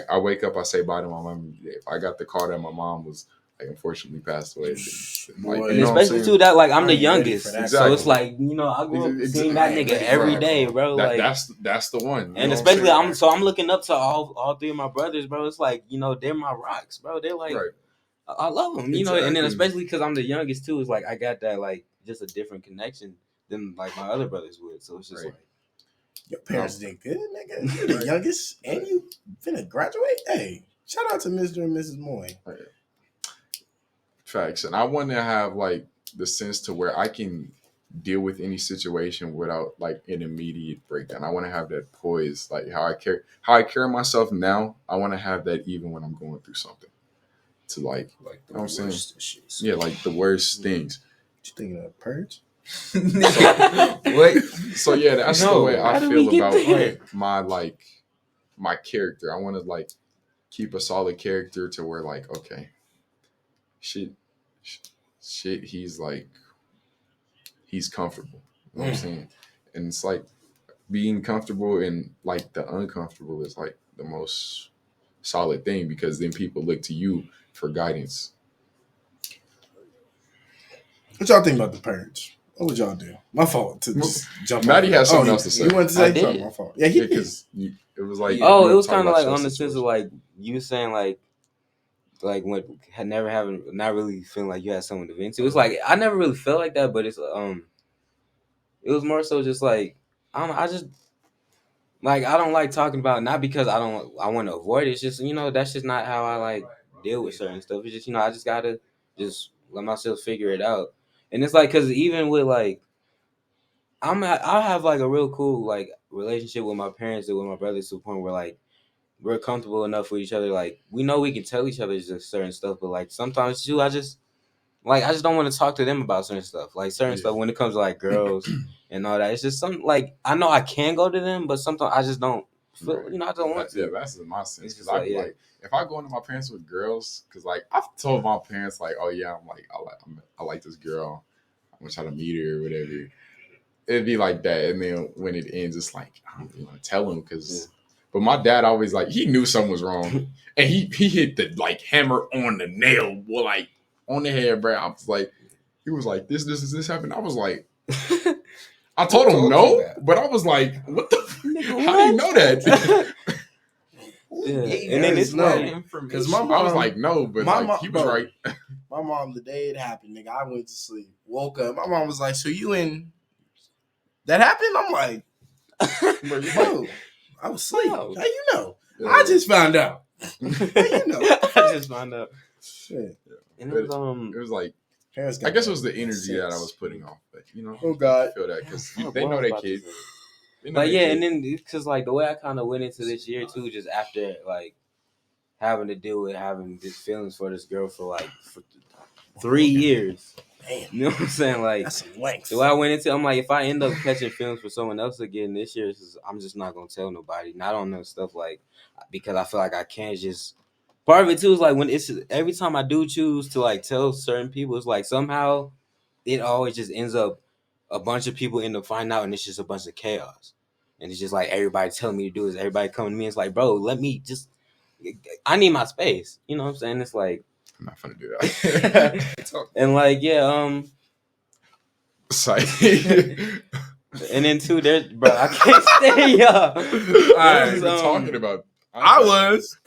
I wake up, I say bye to my mom. If I got the call that my mom was like unfortunately passed away, then, like, Boy. you And know what I'm especially, saying? too, that, like, I'm I the ain't ready youngest. for that. So it's Exactly. like, you know, I grew up seeing that I ain't nigga ready every for day, that, bro. Like, That's the one. You know and what especially, I'm saying? I'm looking up to all three of my brothers, bro. It's like, you know, they're my rocks, bro. They're like, Right. I love them, you know. And then Exactly. especially because I'm the youngest, too, it's like I got that, like, just a different connection than, like, my other brothers would. So it's just Right. like, your parents did good, nigga. You the youngest, and you finna graduate. Hey, shout out to Mr. and Mrs. Moy. Facts. And I want to have like the sense to where I can deal with any situation without like an immediate breakdown. I want to have that poise, like how I carry myself now. I want to have that even when I'm going through something. To like the you know what I'm saying? worst shits. Yeah, like the worst things. What you thinking of Purge? What? So yeah, that's the No, way I how did we feel get about there? my character. I want to like keep a solid character to where like okay, shit, he's like he's comfortable. You know what I'm saying? And it's like being comfortable and like the uncomfortable is like the most solid thing because then people look to you for guidance. What y'all think about the Purge? What would y'all do? My fault to just jump. Maddie on has that. something Oh, else to say. You wanted to I say did. something? My fault. Yeah, he did. Because it was like oh, you it was talking kind of about like your on the sense of situation. like you saying like when not really feeling like you had someone to vent to. It's like I never really felt like that, but it was more so just like I don't know. I just like I don't like talking about it, not because I want to avoid it. It's just you know that's just not how I like deal with certain stuff. It's just you know I just gotta just let myself figure it out. And it's like because even with like I'll have like a real cool like relationship with my parents and with my brothers to the point where like we're comfortable enough with each other. Like we know we can tell each other just certain stuff, but like sometimes too, I just don't want to talk to them about certain stuff. Like certain stuff when it comes to like girls and all that. It's just something like I know I can go to them, but sometimes I just don't feel. You know, I don't want to. Yeah, that's in my sense. It's Because just I be like, if I go into my parents with girls, because like I've told my parents like, oh yeah, I like this girl. I'm gonna try to meet her or whatever. It'd be like that, and then when it ends, it's like I don't even want to tell him because. But my dad always like he knew something was wrong, and he hit the like hammer on the nail, like on the head, bro. I was like, he was like this happened. I was like, I told him no, but I was like, what the? How do you know that? Yeah, He and then does it's know. like Because my mom, I was like, no, but my like mom, he was bro, right. My mom, the day it happened, nigga, I went to sleep, woke up. My mom was like, "So you in? That happened?" I'm like, "Bro, I was asleep. No. How you know? I just found out. How you know? I just found out. Shit. And it was It was like Parents I got guess it that was the energy that I sense. was putting off, but you know, Oh, God. I feel that because Oh, they what know I was they about to kid. say. They know Like they yeah, kid. and then because like the way I kind of went into this year too, just after like having to deal with having these feelings for this girl for 3 years, Damn, You know what I'm saying? Like, that's some length. the way I went into, I'm like, if I end up catching films for someone else again this year, I'm just not gonna tell nobody. Not on no stuff like, because I feel like I can't just. Part of it too is like when it's every time I do choose to like tell certain people, it's like somehow it always just ends up a bunch of people end up finding out, and it's just a bunch of chaos. And it's just like everybody telling me to do this, everybody coming to me. It's like, bro, let me just. I need my space. You know what I'm saying? It's like. I'm not gonna do that. And like, yeah, and then too, there's bro, I can't stay y'all. What are you Um, talking about? I was.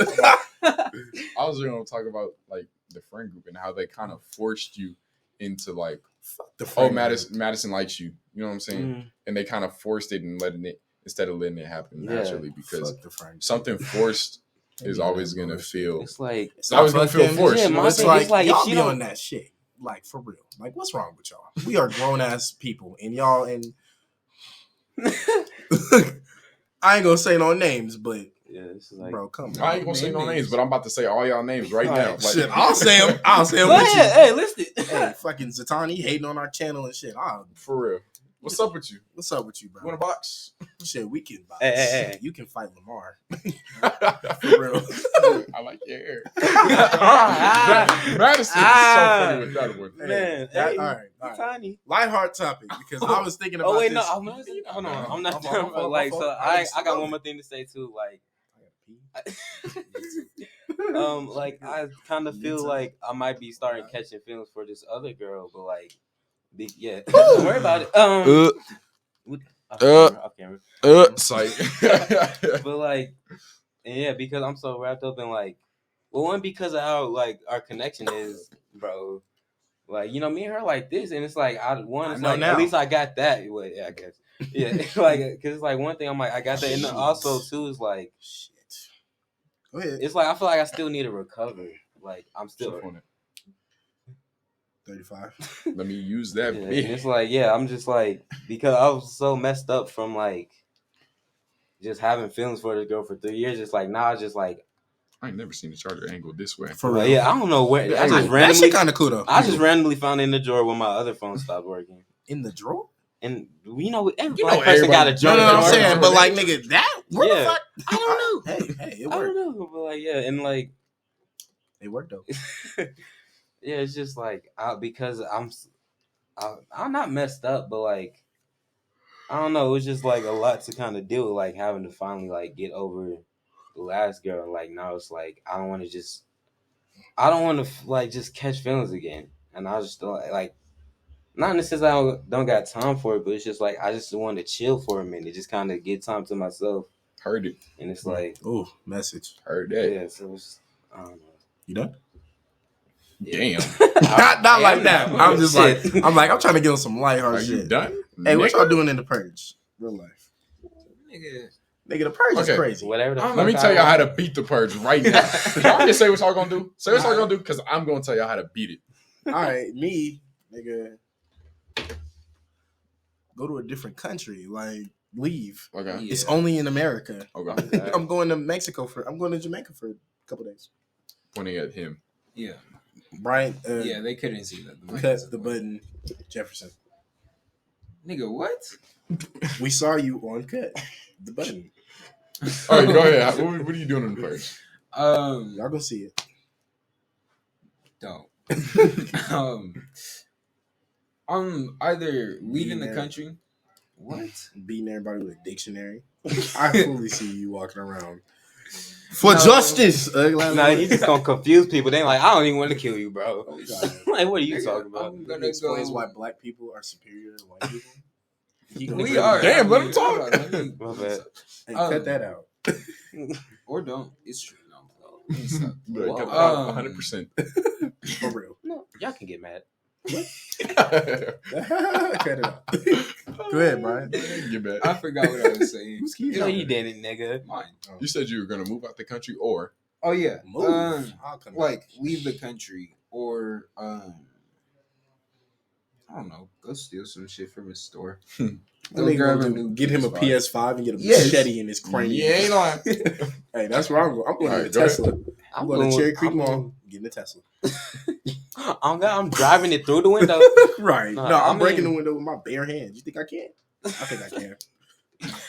I was going to talk about like the friend group and how they kind of forced you into like, Fuck the oh, friend. Madison likes you. You know what I'm saying? And they kind of forced it and letting it instead of letting it happen naturally because Fuck the friend. something forced is always gonna feel. It's like It's always gonna feel forced. Yeah, You know my what I'm It's thing saying? is like if y'all she be don't- on that shit. Like for real. Like what's wrong with y'all? We are grown ass people, and y'all and I ain't gonna say no names, but yeah, it's like bro, come on. I ain't gonna say no names, but I'm about to say all y'all names right now. Like, Shit, I'll say them. I'll say them Go with ahead, hey, list it. you. Hey, fucking Zatani hating on our channel and shit. for real. What's up with you? What's up with you, You want bro? a box? Shit, we can buy. Hey. You can fight Lamar. For real. I like your hair. Ah. Madison's so funny with that one. Man, That- hey, all right. you tiny. Lightheart topic because I was thinking about Oh wait, this. no, hold on. I'm not My done. fault, Like, my so fault. I got one more thing to say too. Like, like I kind of feel like I might be starting catching feelings for this other girl, but like, yeah, don't worry about it. I can't remember. Psych. But like, and yeah, because I'm so wrapped up in like, well, one because of how like our connection is, bro. Like, you know, me and her like this, and it's like I it's know like now. at least I got that. Well, yeah, I guess. Yeah, like because it's like one thing I'm like I got that, and then also too is like Shit. Go ahead. it's like I feel like I still need to recover. Like I'm still. Stuff on it. 35. Let me use that. Yeah, and it's like, yeah, I'm just like, because I was so messed up from like just having feelings for this girl for 3 years. It's like now I just like, I ain't never seen the charger angled this way. For like, real. yeah, I don't know where. I just That randomly, shit kind of cool though. I just randomly found it in the drawer when my other phone stopped working. In the drawer? And you know, every You black know person got a everybody- drawer. No, in the I'm drawer. saying, but like, nigga, that? Where Yeah. the fuck? I don't know. Hey, it I worked. don't know, but like, yeah, and like, It worked though. yeah, it's just like because I'm not messed up, but like I don't know, it was just like a lot to kind of deal with, like having to finally like get over the last girl. Like now it's like I don't want to like just catch feelings again, and I just don't like. Not in the sense I don't got time for it, but it's just like I just want to chill for a minute, just kind of get time to myself, Heard it. and it's like Ooh, message. Heard that. yeah, so it's I don't know. You done? Damn. Not like that. I'm just like, Shit. I'm trying to get on some lighthearted Are you shit. done? Hey, what nigga? y'all doing in the purge? Real life. Nigga, Nigga, the purge is Okay. crazy. Whatever. The Let me fuck tell I y'all how want. to beat the purge right now. Y'all just say what y'all gonna do. Say what y'all gonna do, because I'm gonna tell y'all how to beat it. All right, me, nigga, go to a different country. Like, leave. Okay. Yeah. It's only in America. Okay. I'm going to I'm going to Jamaica for a couple days. Pointing at him. yeah, Brian, yeah, they couldn't see that. cut the button, Jefferson. Nigga, what? We saw you on cut the button. All right, go ahead. What are you doing in the purge? Y'all gonna see it. Don't. I'm either leaving the there. country. What? Beating everybody with a dictionary. I fully see you walking around for No. justice. Nah, you just gonna confuse people. They like, I don't even want to kill you, bro. Oh, God. Like, what are you Nigga, talking about? I'm It gonna explains go. why black people are superior to white people. He gonna We cut are. it Damn, out. let him talk. My bad. Hey, cut that out. Or don't. It's true. No. Let me stop. Look, Well, 100%. For real. No, y'all can get mad. Cut it out. Go ahead, Brian. Get back. I forgot what I was saying. Who's keys No, on you there? didn't, nigga. Mine. You said you were gonna move out the country, or Oh yeah. Move. I'll come Like back. leave the country or I don't know, go steal some shit from his store. What Go nigga grab gonna a do? new Get him a PS5. PS5 and get a Yes. machete in his cranium. you ain't lying. Hey, that's where I'm going. I'm going All to right, the go Tesla. I'm going to Cherry Creek I'm Mall. Getting a Tesla. I'm driving it through the window. Right. No, No, I I'm breaking mean- the window with my bare hands. You think I can? I think I can.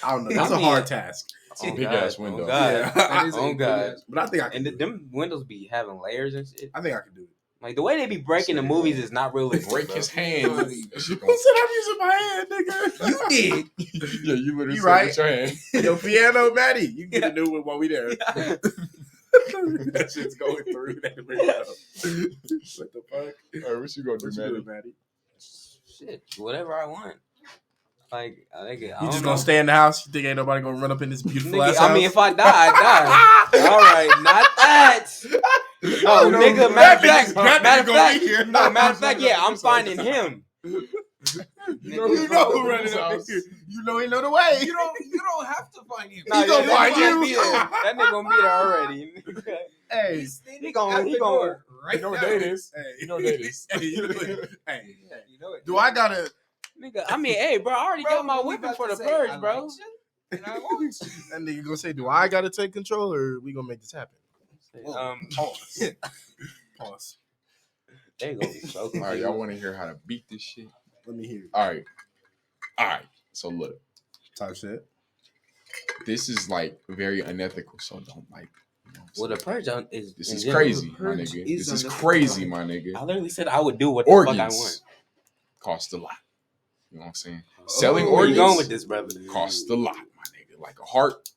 I don't know. That's I a mean, hard task. It's a big ass window. Oh God. Yeah. That is Oh, a God. big-ass- But I think I can. And do it. them windows be having layers and shit. I think I can do it. Like the way they be breaking the movies is not realistic. Break bro. his hand. Who said I'm using my hand, nigga? You did. Yeah, you literally You said right. with your hand. Yo, piano, Maddie. You can get a new one while we there. That shit's going through that window. What the fuck? All right, what you gonna do, What you Maddie? doing, Maddie? Shit, whatever I want. Like I think You just gonna stay in the house? You think ain't nobody gonna run up in this beautiful ass house? I mean, if I die, I die. All right, not that. No, No, nigga. that Matter of nigga fact, gonna be here. no, matter of fact, yeah, I'm finding him. You know who running up in here. You know he know the way. You don't have to find him. Nah, He gonna that find nigga you. be there. That nigga gonna be there already. Hey, He's standing He gonna- at he the gonna- door right You know what now. day it is. hey, You know what day it is. Hey, you know it. Hey, You know it. do I gotta? Nigga, I mean, hey, bro, I already Bro, got my we weapon about for to the say, purge, I bro. like you, and I want you. That nigga gonna say, do I gotta take control, or we gonna make this happen? Pause. Pause. They gonna be so All right, confused. y'all want to hear how to beat this shit? Let me hear you. All right. So look, Talk shit. this is like very unethical. So don't like. You know what I'm Well, the saying? purge is This in is general. crazy, my Purge nigga. is This is unethical. crazy, my nigga. I literally said I would do what the fuck I want. Organs cost a lot. You know what I'm saying? Oh, Selling where you organs going with this, brother? cost a lot, my nigga. Like a heart,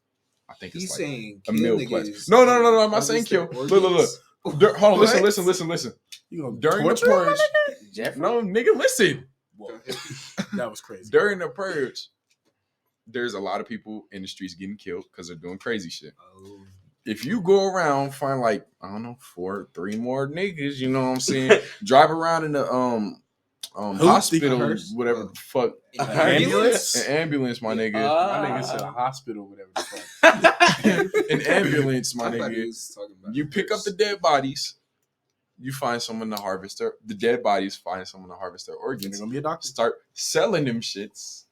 I think it's He's like saying a kill mil niggas plus. No, I'm not harvest saying their kill. Look. organs. Hold on, What? listen. You gonna During the torture him, my purge, nigga? Jeffrey? no, nigga, listen. Whoa. That was crazy. During the purge, there's a lot of people in the streets getting killed because they're doing crazy shit. Oh. If you go around, find like, I don't know, 3 more niggas, you know what I'm saying? Drive around in the hospital, hearse? whatever the fuck. Ambulance? An ambulance, my nigga. My nigga said a hospital, whatever the fuck. An ambulance, my I thought he nigga. was talking about You pick up the dead bodies. You find someone to harvest the dead bodies. Find someone to harvest their You're organs. gonna be a doctor. Start selling them shits,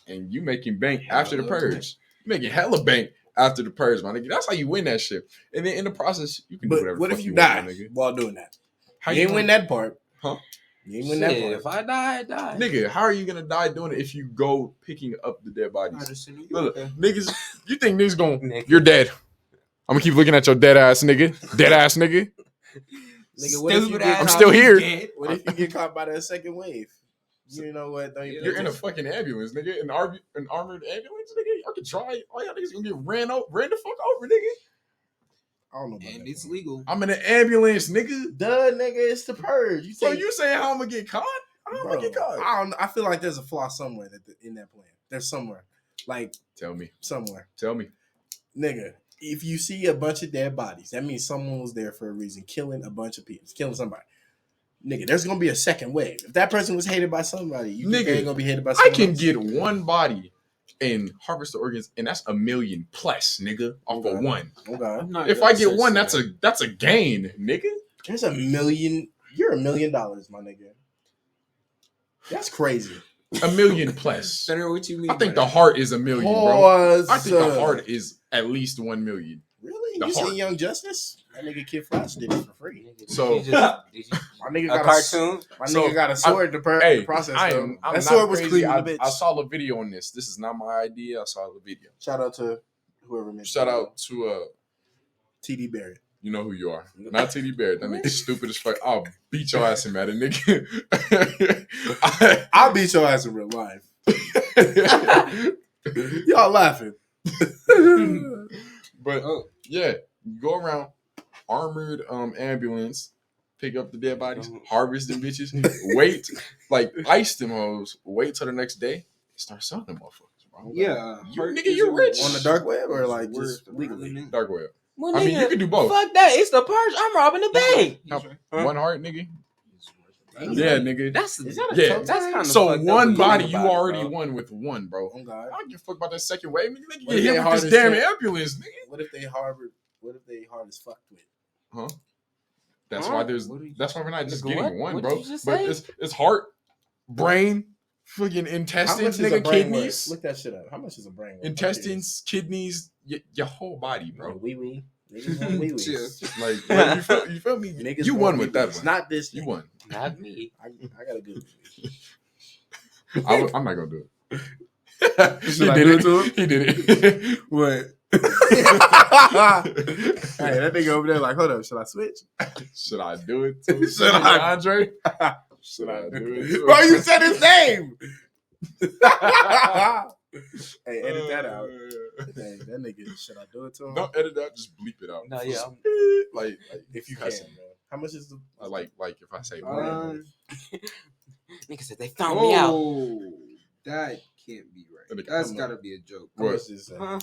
and you making bank after the Hella purge. You making hella bank after the purge, my nigga. That's how you win that shit. And then in the process, you can do But whatever. what the if fuck you want, die my nigga. while doing that? How You ain't gonna- win that part. Huh? You ain't win that Shit, part. if I die, I die. Nigga, how are you gonna die doing it if you go picking up the dead bodies? Anderson, Look, niggas, you think niggas gonna? Nigga. You're dead. I'm gonna keep looking at your dead ass nigga. Dead ass nigga. Nigga, what if you Stupid get ass I'm still here. dead. What if you get caught by that second wave? You know what? Don't You're in a fucking ambulance, nigga. An armored ambulance, nigga. I can try. All y'all niggas gonna get ran the fuck over, nigga. I don't know about And that it's one. legal. I'm in an ambulance, nigga. Duh, nigga, it's the purge. So think- you saying how I'm gonna get caught? How I'm Bro, gonna get caught? I don't. I feel like there's a flaw somewhere in that plan. There's somewhere, like Tell me. somewhere, nigga. If you see a bunch of dead bodies, that means someone was there for a reason, killing a bunch of people, killing somebody. Nigga, there's gonna be a second wave. If that person was hated by somebody, you think Nigga, they ain't gonna be hated by I someone can else? get one body and harvest the organs, and that's $1 million plus, nigga, off Okay. of one. Oh God, I'm not If gonna I get say one, so. that's a gain, nigga. there's $1 million. You're $1 million, my nigga. That's crazy. $1 million plus. Senator, what you mean? I think by the that? heart is $1 million, bro. Pause. I think the heart is at least 1 million. Really? The You heart. seen Young Justice? That nigga Kid Flash did it for free. Nigga, So- did you My nigga a got cartoon? My So, nigga got a sword to Hey, process. I'm though. not That sword was crazy. clean I, in the bitch. I saw the video on this. This is not my idea. I saw the video. Shout out to whoever made Shout it. out to TD Barrett. you know who you are. Not TD Barrett. That nigga stupid as fuck. I'll beat your ass in Madden, nigga. I'll beat your ass in real life. Y'all laughing. But Oh. yeah, you go around armored ambulance, pick up the dead bodies, harvest them bitches, wait, like ice them hoes, wait till the next day, start selling them motherfuckers, bro. Yeah. You- heart nigga, is you a rich. On the dark web or like worth just legally? running. Dark web. Well, I mean, nigga, you can do both. Fuck that. It's the purge. I'm robbing the bank. He's right. Huh? One heart, nigga. Damn. Yeah, nigga. That's Is that a Yeah. toe that's tag? kind of So one body, you already won with one, bro. Oh God. I don't give a fuck about that second wave. Nigga, What get if they hit with hard this as damn shit? ambulance, nigga. What if they hard as fucked with? Huh? That's Huh? why What are you- that's why we're not just Nigga, getting what? one, What'd bro. you just But say? it's heart, brain, fucking How intestines, much is a nigga, brain kidneys, worth? Look that shit up. How much is a brain worth? intestines, kidneys, your whole body, bro. bro. Wee wee. Niggas want wee Chill. Like you feel me? Niggas You want won with that wee-wees. one. Not this. You nigga. won. Not me. I got a good wee. I'm not gonna do it. Should I do it to him? He did it. What? Hey, that nigga over there like, hold up, should I switch? Should I do it to Should I? Andre? Should I do it to Bro, you said his name. Hey, edit that out. Hey, that nigga, should I do it to him? Don't edit that. Just bleep it out. No, yeah. Like If you can, cussing. bro. How much is the? Like if I say Nigga said they found me out. Oh, that can't be right. That's gotta be a joke. How What? much is that? Huh?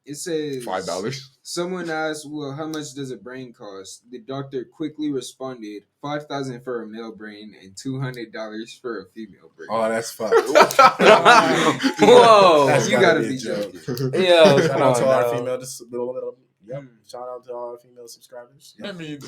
It says $5. Someone asked, "Well, how much does a brain cost?" The doctor quickly responded, $5,000 for a male brain and $200 for a female brain. Oh, that's fucked. Whoa. That's You gotta gotta be be a joke. joking. Yo, Shout come out to on, our now. female. Yep. Shout out to our female subscribers. I mean,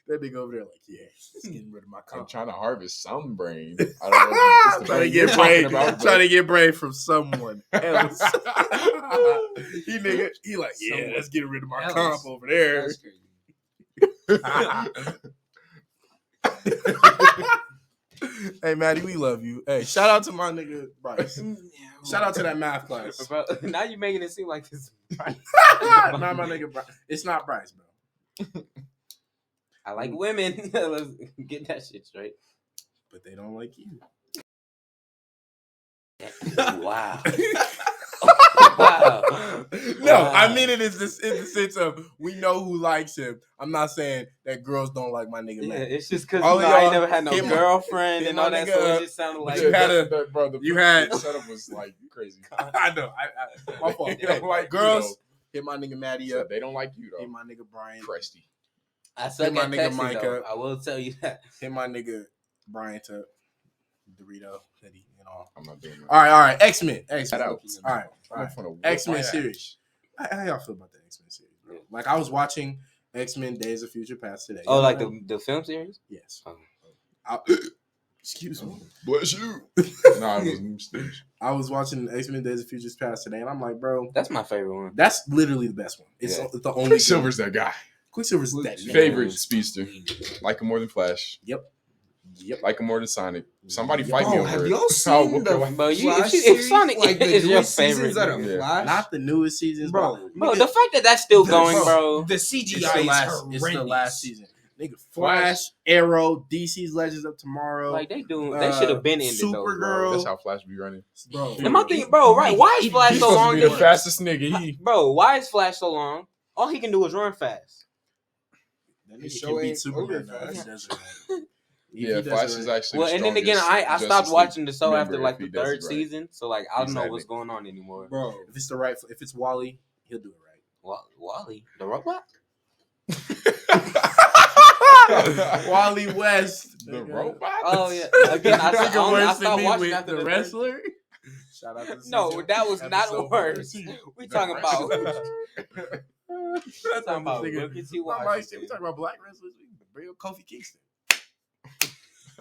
That nigga over there like, yeah, it's getting rid of my I'm comp. trying to harvest some brain. I don't know if it's the Trying to brain get you're talking brain. about, Trying but- to get brain from someone else. he like, yeah, Someone let's get rid of my else. comp over there. That's crazy. Hey, Maddie, we love you. Hey, shout out to my nigga Bryce. Shout out to that math class. Bro, now you making it seem like this. Not my nigga Bryce. It's not Bryce, bro. I like women. Let's get that shit straight. But they don't like you. Wow. Wow. No, I mean it is this in the sense of we know who likes him. I'm not saying that girls don't like my nigga Yeah, Matt. it's just because All I of ain't y'all never had no hit my- girlfriend hit and my all that, nigga so up. it just sounded But like you had a- the you had- setup was like crazy. I know. My fault. They don't like you, girls, though. hit my nigga Maddie So up. they don't like you Hit though. my nigga Brian. Crusty. I suck my at nigga texting, Mike though. up. I will tell you that. Hit my nigga Brian up. Dorito, hoodie, and all. I'm not doing that. All right. X-Men. Shout out. All right. I'm gonna whoop X-Men my series. How y'all feel about the X-Men series, bro? Like, I was watching X-Men Days of Future Past today. Oh, like the film series? Yes. Oh. Excuse me. Bless you. Nah, it was new stage. I was watching X-Men Days of Future Past today, and I'm like, bro, That's my favorite one. that's literally the best one. It's Yeah. the only Quicksilver's that guy. Quicksilver's that nigga. Favorite speedster. Like him more than Flash. Yep. Like him more than Sonic. Somebody Yep. fight me Oh, over have it. y'all I'll seen whoop the your ass. Bro, you- Flash if series? Sonic Like the is your newest seasons favorite, of yeah. Flash? Not the newest seasons, Bro, Bro, the fact that that's still going, bro. The It's CGI the is last. horrendous. It's the last season. Nigga, Flash, Arrow, DC's Legends of Tomorrow. Like they should have been ended though, Supergirl. bro. That's how Flash be running. Bro, And my thing, bro, right? Why is Flash He's so supposed long? to be the dude? fastest nigga. He Bro, why is Flash so long? All he can do is run fast. that His nigga show can beat ain't Superman. over though. He fast. does it right. yeah, He does Flash it is right. actually. Well, the and then again, strongest I stopped Justice watching the show League after member like if the he does third it right. season, so like I don't know Exactly. what's going on anymore. Bro, If it's the right, if it's Wally, he'll do it right. Wally, the robot. Wally West, The nigga. robot. Oh yeah, again, I Nigga worse than stopped me watching with after the the wrestler. Shout out to the No, season. that was Episode not worse. 13. We The talking about. wrestler. That's talking about nigga. Booker T. Not my Washington. shit. We talking about black wrestlers. We can bring up Kofi Kingston.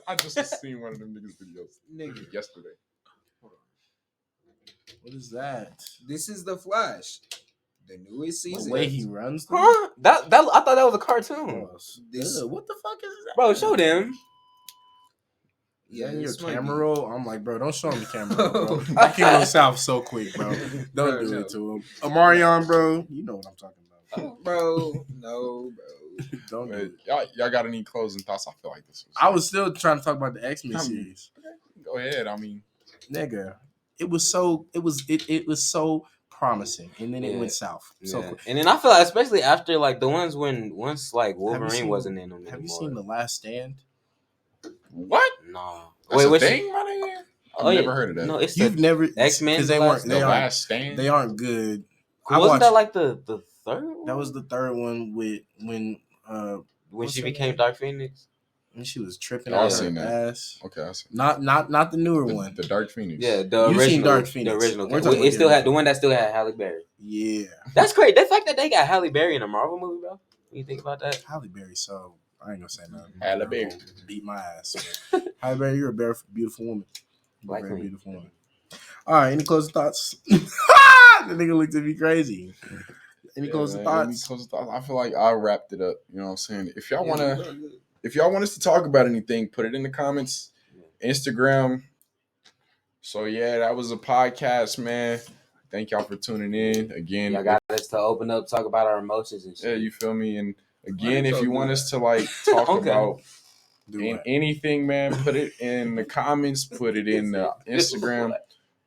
I just seen one of them niggas videos nigga, yesterday. What is that? this is the Flash. The newest The season. way he runs. them? Huh? That I thought that was a cartoon. This- What the fuck is that? Bro, show them. Yeah, your this might camera be- roll. I'm like, bro, don't show him the camera roll, bro. I can go south so quick, bro. Don't Bro, do no. it to him. Amarion, bro, you know what I'm talking about. Bro, no, bro. Don't do Man, it. y'all got any closing thoughts? I feel like this was. I was still trying to talk about the X-Men I'm- series. Go ahead. I mean, Nigga, it was so promising, and then it Yeah. went south so Yeah. quick. And then I feel like, especially after like the ones once like Wolverine seen- wasn't in them anymore. Have you seen The Last Stand? what? No. That's a what's thing, my nigga? I've Oh, yeah. never heard of that. No, it's You've the, never X-Men, because they The weren't Last- The they aren't Last Stand. they aren't good. I wasn't that watched- like the third one? That was the third one with when when what's she her became name? Dark Phoenix. she was tripping Oh, I've out seen her that. ass. Okay, I see. Not the newer one. The Dark Phoenix. Yeah, the You original. seen Dark Phoenix. The original. We're talking It about still the had the one that still had Halle Berry. Yeah, That's great. The fact that they got Halle Berry in a Marvel movie, bro. When you think about that. Halle Berry. So I ain't gonna say nothing. Halle Berry. Girl beat my ass. Halle Berry, you're a beautiful woman. You're a Like very me. beautiful woman. All right, any closing thoughts? nigga looked at me crazy. Any closing thoughts? I feel like I wrapped it up. You know what I'm saying? If y'all want us to talk about anything, put it in the comments. Instagram. So yeah, that was a podcast, man. Thank y'all for tuning in again. Y'all got us to open up, talk about our emotions and shit. Yeah, you feel me? And again, if you want us to like talk about anything, man, put it in the comments. Put it in the Instagram.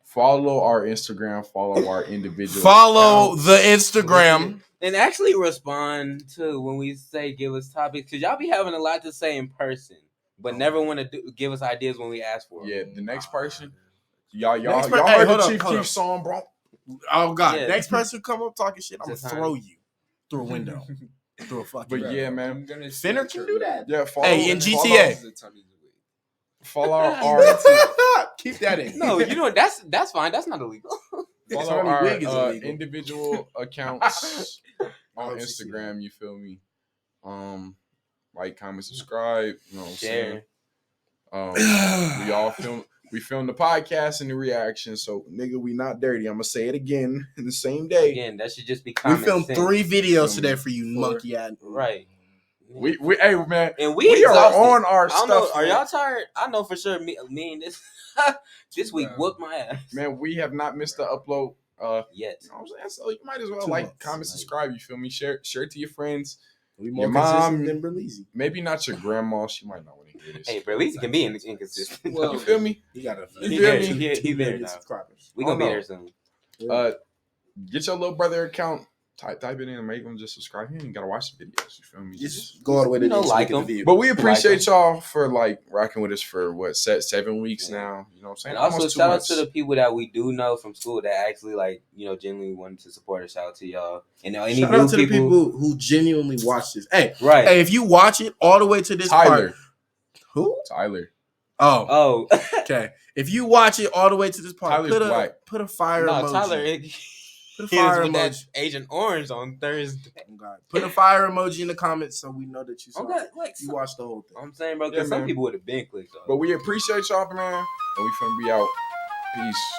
Follow our Instagram. Follow our individual. Follow accounts. the Instagram. And actually respond to when we say give us topics, because y'all be having a lot to say in person, but never want to give us ideas when we ask for them. Yeah, the next person. Y'all Next heard the hold Chief up. Keef song, bro? Oh God! Yeah. Next person come up talking shit, I'm gonna Just throw you through a window, through a fucking. But yeah, man. Finner can do that. Yeah, follow. Hey, in GTA. Follow our. Keep that in. No, you know that's fine. That's not illegal. Follow Tony our Wig is illegal. individual accounts on Instagram. You feel me? Like, comment, subscribe. You know what I'm saying? We filmed the podcast and the reaction. So, nigga, we not dirty. I'm gonna say it again in the same day. Again, that should just be We common filmed sense. 3 videos today for you, monkey ass. Right. We hey man, And we are exhausted. on our I don't stuff. know, are man. y'all tired? I know for sure. Me and this week whooped my ass. Man, we have not missed the upload. Yet. You know what I'm saying? So you might as well 2 like, months, comment, subscribe. You feel me? Share it to your friends. We more Your consistent mom- than Berleezy. Maybe not your grandma. She might not want to hear this. Hey, bro, at least it can be inconsistent. Well, You feel me? He got a You feel me? He there now. subscribers. We gonna be Oh, no. there soon. Get your little brother account. Type it in and make them just subscribe. You ain't gotta watch the videos. You feel me? Just go all the way to You know, the like the them. video. But we appreciate y'all for like rocking with us for what 7 weeks now. You know what I'm saying? And also Almost 2 shout out months. to the people that we do know from school that actually like, you know, genuinely wanted to support us. Shout out to y'all. And any Shout new out to the people, people who genuinely watch this. Hey, right. hey, if you watch it all the way to this Tyler. part, who? Tyler. Oh, Oh, okay. If you watch it all the way to this part, Tyler's black. put a fire no, emoji. Tyler, put a he was fire with that emoji. Agent Orange on Thursday. Oh, God. Put a fire emoji in the comments so we know that you saw Okay, it. like You watched the whole thing. I'm saying, bro, Yeah, because some man. people would have been clicked off. But we appreciate y'all, man. And we finna be out. Peace.